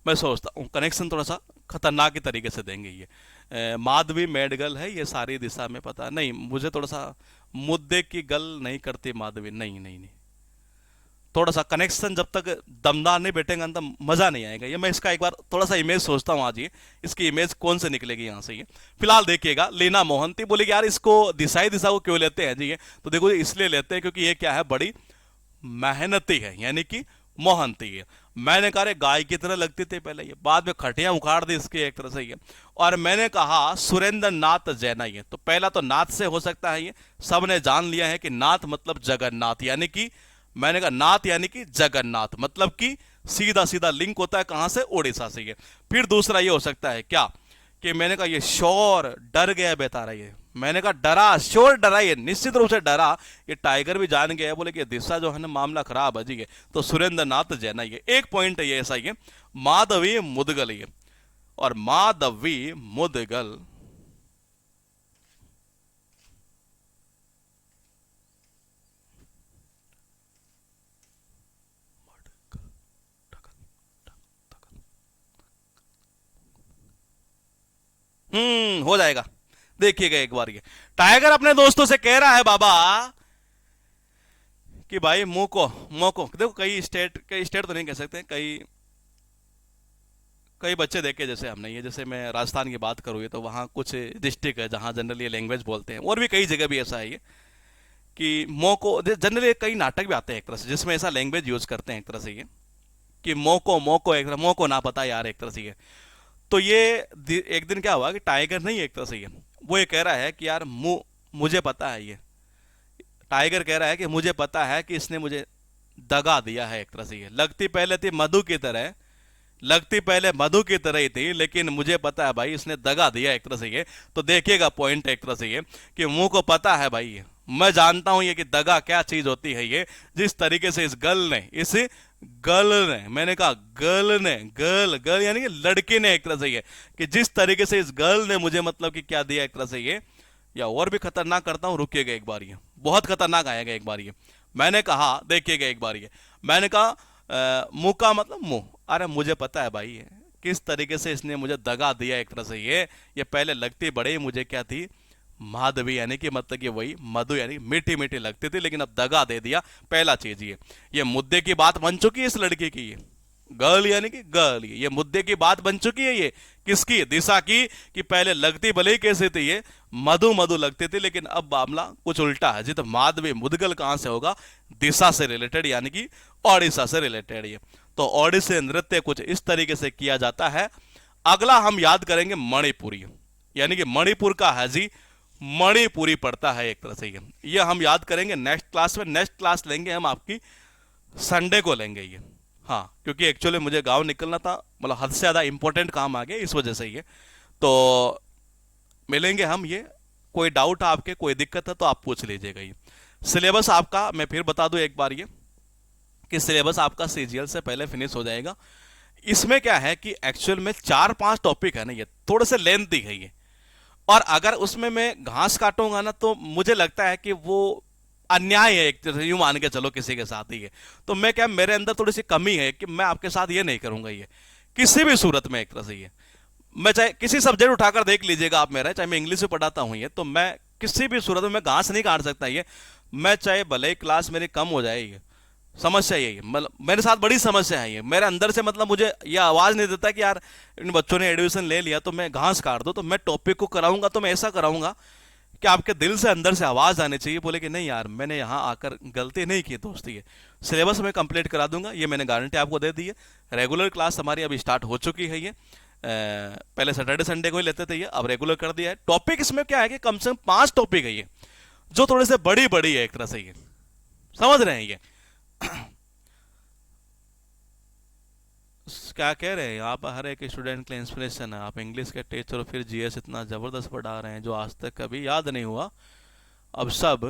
मैं सोचता हूँ कनेक्शन थोड़ा सा खतरनाक के तरीके से देंगे ये। माधवी मेडगल है ये सारी दिशा में पता नहीं, मुझे थोड़ा सा मुद्दे की गल नहीं करती माधवी, नहीं नहीं नहीं, थोड़ा सा कनेक्शन जब तक दमदार नहीं बैठेगा ना तब मजा नहीं आएगा। ये मैं इसका एक बार थोड़ा सा इमेज सोचता हूँ आज, ये इसकी इमेज कौन से निकलेगी यहाँ से। ये फिलहाल देखिएगा, लीना मोहंती बोले कि यार इसको दिशा को क्यों लेते हैं जी, ये तो देखो इसलिए लेते हैं क्योंकि ये क्या है, बड़ी मेहनती है, यानी कि मोहंती है। मैंने कहा गाय की तरह लगती थी पहले ये, बाद में खटियां उखाड़ दी इसकी एक तरह से ये। और मैंने कहा सुरेंद्र नाथ जैना, ये तो पहला तो नाथ से हो सकता है, ये सबने जान लिया है कि नाथ मतलब जगन्नाथ, यानी कि मैंने कहा नाथ यानी कि जगन्नाथ, मतलब कि सीधा सीधा लिंक होता है कहां से, ओडिशा से। ये फिर दूसरा ये हो सकता है क्या कि मैंने कहा ये शोर डर गया बेतारा, ये मैंने कहा डरा, शोर डरा, ये निश्चित रूप से डरा, ये टाइगर भी जान गया, बोले कि दिशा जो है ना मामला खराब है जी। तो सुरेंद्र नाथ जैना, ये एक पॉइंट है ये ऐसा ही है। माधवी मुदगल, ये और माधवी मुदगल हो जाएगा। देखिएगा एक बार, ये टाइगर अपने दोस्तों से कह रहा है बाबा कि भाई मोको मोको देखो, कई स्टेट तो नहीं कह सकते, कई कई बच्चे देखे जैसे हमने, ये जैसे मैं राजस्थान की बात करूँ, ये तो वहाँ कुछ डिस्ट्रिक्ट है जहाँ जनरली ये लैंग्वेज बोलते हैं, और भी कई जगह भी ऐसा है ये कि मोको, जनरली कई नाटक भी आते हैं एक तरह से जिसमें ऐसा लैंग्वेज यूज करते हैं एक तरह से, ये कि मोको मोको, एक तरह मोको ना पता यार एक तरह से ये। तो ये एक दिन क्या हुआ कि टाइगर नहीं एक तरह से ये, वो ये कह रहा है कि यार मुझे पता है, ये टाइगर कह रहा है कि मुझे पता है कि इसने मुझे दगा दिया है एक तरह से ये। लगती पहले थी मधु की तरह, लगती पहले मधु की तरह ही थी, लेकिन मुझे पता है भाई इसने दगा दिया एक तरह से ये। तो देखिएगा पॉइंट एक तरह से ये कि मुंह को पता है भाई, ये मैं जानता हूं ये कि दगा क्या चीज होती है। ये जिस तरीके से इस गर्ल ने, मैंने कहा गर्ल ने, गर्ल यानी कि लड़के ने एक तरह से ये, कि जिस तरीके से इस गर्ल ने मुझे मतलब कि क्या दिया एक तरह से ये। या और भी खतरनाक करता हूं, रुकिएगा एक बार, ये बहुत खतरनाक आएगा एक बार ये। मैंने कहा देखिएगा एक बार ये, मैंने कहा मुंह का मतलब मुंह, अरे मुझे पता है भाई ये किस तरीके से इसने मुझे दगा दिया एक तरह से ये पहले लगती बड़े मुझे क्या थी, माधवी यानी कि मतलब कि वही मधु यानी मीठी मीठी लगती थी, लेकिन अब दगा दे दिया। पहला चीज ये मुद्दे की बात बन चुकी है इस लड़की की, ये गर्ल यानी कि गर्ल, ये मुद्दे की बात बन चुकी है। ये किसकी, दिशा की, कि पहले लगती भले ही कैसे थी ये, मधु मधु लगती थी, लेकिन अब मामला कुछ उल्टा है जी। तो माधवी मुदगल कहां से होगा, दिशा से रिलेटेड, यानी कि ओडिशा से रिलेटेड। ये तो ओडिसी नृत्य कुछ इस तरीके से किया जाता है। अगला हम याद करेंगे मणिपुरी, यानी कि मणिपुर का है जी, मणिपुरी पड़ता है एक तरह से ये हम याद करेंगे नेक्स्ट क्लास में। नेक्स्ट क्लास लेंगे हम आपकी संडे को लेंगे ये, हाँ, क्योंकि एक्चुअली मुझे गांव निकलना था, मतलब हद से ज़्यादा इंपॉर्टेंट काम आ गया इस वजह से ये। तो मिलेंगे हम ये, कोई डाउट है आपके, कोई दिक्कत है तो आप पूछ लीजिएगा। ये सिलेबस आपका मैं फिर बता दूं एक बार ये, कि सिलेबस आपका सीजीएल से पहले फिनिश हो जाएगा। इसमें क्या है कि एक्चुअल में 4-5 टॉपिक है ना, ये थोड़े से लेंथी है ये, और अगर उसमें मैं घास काटूंगा ना तो मुझे लगता है कि वो अन्याय है एक तरह से, यूं मान के चलो किसी के साथ ही है। तो मैं क्या, मेरे अंदर थोड़ी सी कमी है कि मैं आपके साथ ये नहीं करूंगा ये किसी भी सूरत में एक तरह से ये। मैं चाहे किसी सब्जेक्ट उठाकर देख लीजिएगा आप मेरा, चाहे मैं इंग्लिश से पढ़ाता हूं ये, तो मैं किसी भी सूरत में मैं घास नहीं काट सकता ये। मैं चाहे भले ही क्लास मेरी कम हो जाए, ये समस्या यही है, मतलब मेरे साथ बड़ी समस्या है ये। मेरे अंदर से मतलब मुझे ये आवाज नहीं देता कि यार इन बच्चों ने एडमिशन ले लिया तो मैं घास काट दूं। तो मैं टॉपिक को कराऊंगा तो मैं ऐसा कराऊंगा कि आपके दिल से अंदर से आवाज आनी चाहिए, बोले कि नहीं यार मैंने यहाँ आकर गलती नहीं की दोस्ती है। सिलेबस में कंप्लीट करा दूंगा, ये मैंने गारंटी आपको दे दी है। रेगुलर क्लास हमारी अभी स्टार्ट हो चुकी है ये, पहले सैटरडे संडे को ही लेते थे ये, अब रेगुलर कर दिया है। टॉपिक इसमें क्या है कि कम से कम 5 टॉपिक है ये, जो थोड़े से बड़ी बड़ी है एक तरह से ये, समझ रहे हैं ये। क्या कह रहे हैं आप, हर एक स्टूडेंट के लिए इंस्पिरेशन है, आप इंग्लिश के टीचर हो, फिर जीएस इतना ज़बरदस्त पढ़ा रहे हैं जो आज तक कभी याद नहीं हुआ, अब सब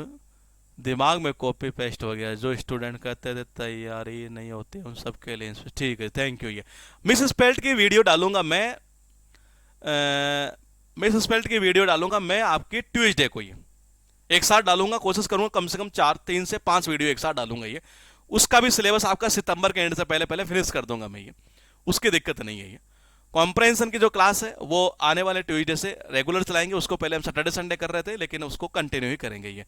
दिमाग में कॉपी पेस्ट हो गया। जो स्टूडेंट कहते थे तैयारी नहीं होती उन सब के लिए ठीक है, थैंक यू। ये मिस स्पेल्ट की वीडियो डालूंगा मैं, मिस स्पेल्ट की वीडियो डालूंगा मैं आपकी ट्यूसडे को, ये एक साथ डालूंगा, कोशिश करूंगा कम से कम 3 से 5 वीडियो एक साथ डालूंगा ये। उसका भी सिलेबस आपका सितंबर के एंड से पहले पहले फिनिश कर दूंगा मैं ये, उसकी दिक्कत नहीं है ये। कॉम्प्रहेंशन की जो क्लास है वो आने वाले ट्यूसडे से रेगुलर चलाएंगे, उसको पहले हम सैटरडे संडे कर रहे थे लेकिन उसको कंटिन्यू ही करेंगे ये।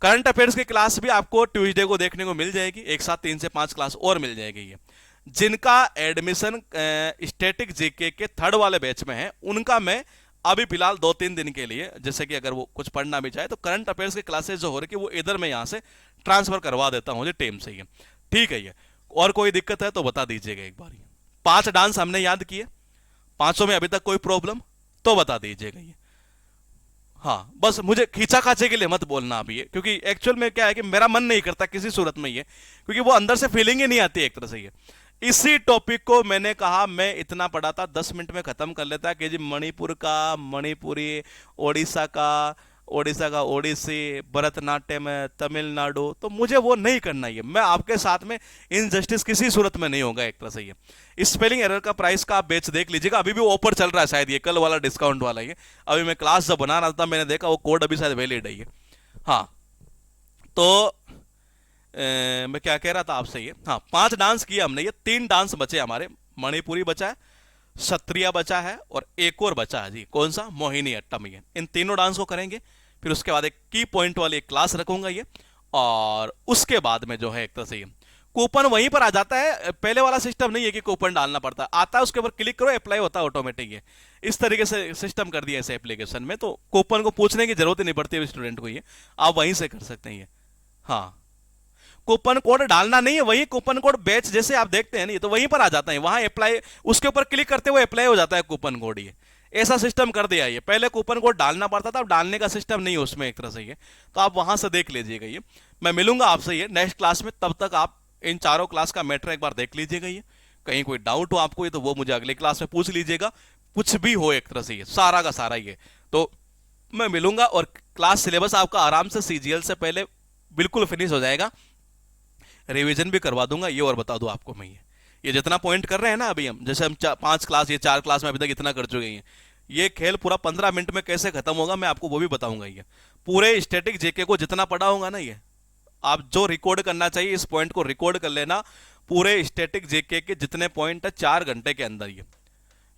करंट अफेयर्स की क्लास भी आपको ट्यूसडे को देखने को मिल जाएगी, एक साथ 3 से 5 क्लास और मिल जाएगी ये। जिनका एडमिशन स्टैटिक जीके के थर्ड वाले बैच में है उनका मैं अभी फिलहाल 2-3 दिन के लिए, जैसे कि अगर वो कुछ पढ़ना भी चाहे तो करंट अफेयर्स की क्लासेस जो हो रही है वो इधर मैं यहाँ से ट्रांसफर करवा देता हूँ टीम से ये, ठीक है ये। और कोई दिक्कत है तो बता दीजिएगा एक बार। 5 डांस हमने याद किए, 500 में अभी तक कोई प्रॉब्लम तो बता दीजिएगा ये। हाँ बस मुझे खींचा खाचे के लिए मत बोलना अभी ये, क्योंकि एक्चुअल में क्या है कि मेरा मन नहीं करता किसी सूरत में ये, क्योंकि वो अंदर से फीलिंग ही नहीं आती एक तरह से ये। इसी टॉपिक को मैंने कहा मैं इतना पढ़ा था 10 मिनट में खत्म कर लेता कि जी मणिपुर का मणिपुरी, ओडिशा का ओडिसी, भरतनाट्यम है तमिलनाडु, तो मुझे वो नहीं करना है। मैं आपके साथ में इनजस्टिस किसी सूरत में नहीं होगा एक तरह से ये। स्पेलिंग एरर का प्राइस का आप बेच देख लीजिएगा, अभी भी ऑफर चल रहा है शायद ये, कल वाला डिस्काउंट वाला ये। अभी मैं क्लास जब बना रहा था मैंने देखा वो कोड अभी शायद वैलिड है ये। हाँ तो मैं क्या कह रहा था आपसे ये, हाँ 5 डांस किए हमने, ये 3 डांस बचे हमारे, मणिपुरी बचा है, सत्रिया बचा है और एक और बचा है जी, कौन सा, मोहिनी अट्टम। ये इन तीनों डांस को करेंगे, फिर उसके बाद एक की पॉइंट वाली एक क्लास रखूंगा ये, और उसके बाद में जो है एक तरह से ये कूपन वहीं पर आ जाता है। पहले वाला सिस्टम नहीं है कि कूपन डालना पड़ता है, आता है उसके ऊपर क्लिक करो अप्लाई होता है ऑटोमेटिक ये। इस तरीके से सिस्टम कर दिया इस एप्लीकेशन में, तो कूपन को पूछने की जरूरत ही नहीं पड़ती है स्टूडेंट को, ये आप वहीं से कर सकते हैं ये। हाँ कूपन कोड डालना नहीं है, वही कूपन कोड बैच जैसे आप देखते हैं नहीं तो वहीं पर आ जाता है, वहां अप्लाई उसके ऊपर क्लिक करते हुए अप्लाई हो जाता है कूपन कोड ये। ऐसा सिस्टम कर दिया ये, पहले कूपन कोड डालना पड़ता था, अब डालने का सिस्टम नहीं है उसमें एक तरह से ये, तो आप वहां से देख लीजिएगा ये। मैं मिलूंगा आपसे ये नेक्स्ट क्लास में, तब तक आप इन चारों क्लास का मैटर एक बार देख लीजिएगा ये। कहीं कोई डाउट हो आपको ये तो वो मुझे अगली क्लास में पूछ लीजिएगा, कुछ भी हो एक तरह से ये सारा का सारा ये। तो मैं मिलूंगा और क्लास सिलेबस आपका आराम से सीजीएल से पहले बिल्कुल फिनिश हो जाएगा, रिवीजन भी करवा दूंगा ये। और बता दूं आपको मैं ये जितना पॉइंट कर रहे हैं ना अभी हम, जैसे हम 5 क्लास ये 4 क्लास में अभी तक इतना कर चुके हैं, ये खेल पूरा 15 मिनट में कैसे खत्म होगा मैं आपको वो भी बताऊंगा ये। पूरे स्टैटिक जेके को जितना पढ़ा होगा ना ये, आप जो रिकॉर्ड करना चाहिए इस पॉइंट को रिकॉर्ड कर लेना, पूरे स्टैटिक जेके के जितने पॉइंट है 4 घंटे के अंदर ये,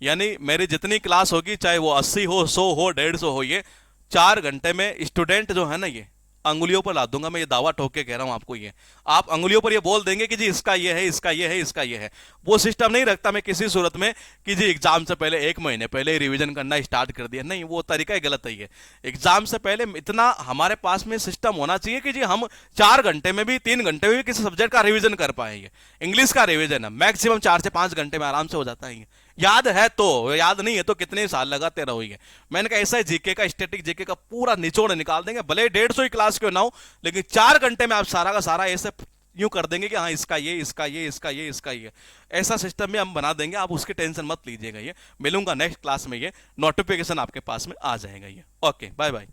यानी मेरी जितनी क्लास होगी चाहे वो 80 हो 100 हो 150 हो, ये 4 घंटे में स्टूडेंट जो है ना ये अंगुलियों पर ला दूंगा मैं, ये दावा ठोक के कह रहा हूं आपको ये। आप अंगुलियों पर ये बोल देंगे कि जी इसका ये है, इसका ये है, इसका ये है। वो सिस्टम नहीं रखता मैं किसी सूरत में कि जी एग्जाम से पहले 1 महीने पहले ही रिवीजन करना स्टार्ट कर दिया, नहीं वो तरीका ही गलत है ये। एग्जाम से पहले इतना हमारे पास में सिस्टम होना चाहिए कि जी हम 4 घंटे में भी 3 घंटे में भी किसी सब्जेक्ट का रिविजन कर पाएंगे। इंग्लिश का रिविजन है मैक्सिमम 4 से 5 घंटे में आराम से हो जाता है, याद है तो, याद नहीं है तो कितने साल लगाते रहोगे। मैंने कहा ऐसा है जीके का, स्टैटिक जीके का पूरा निचोड़ निकाल देंगे, भले 150 ही क्लास क्यों ना हो, लेकिन 4 घंटे में आप सारा का सारा ऐसे यूं कर देंगे कि हाँ इसका ये, इसका ये, इसका ये, इसका ये, ऐसा सिस्टम में हम बना देंगे। आप उसकी टेंशन मत लीजिएगा ये। मिलूंगा नेक्स्ट क्लास में, ये नोटिफिकेशन आपके पास में आ जाएगा ये। Okay bye bye.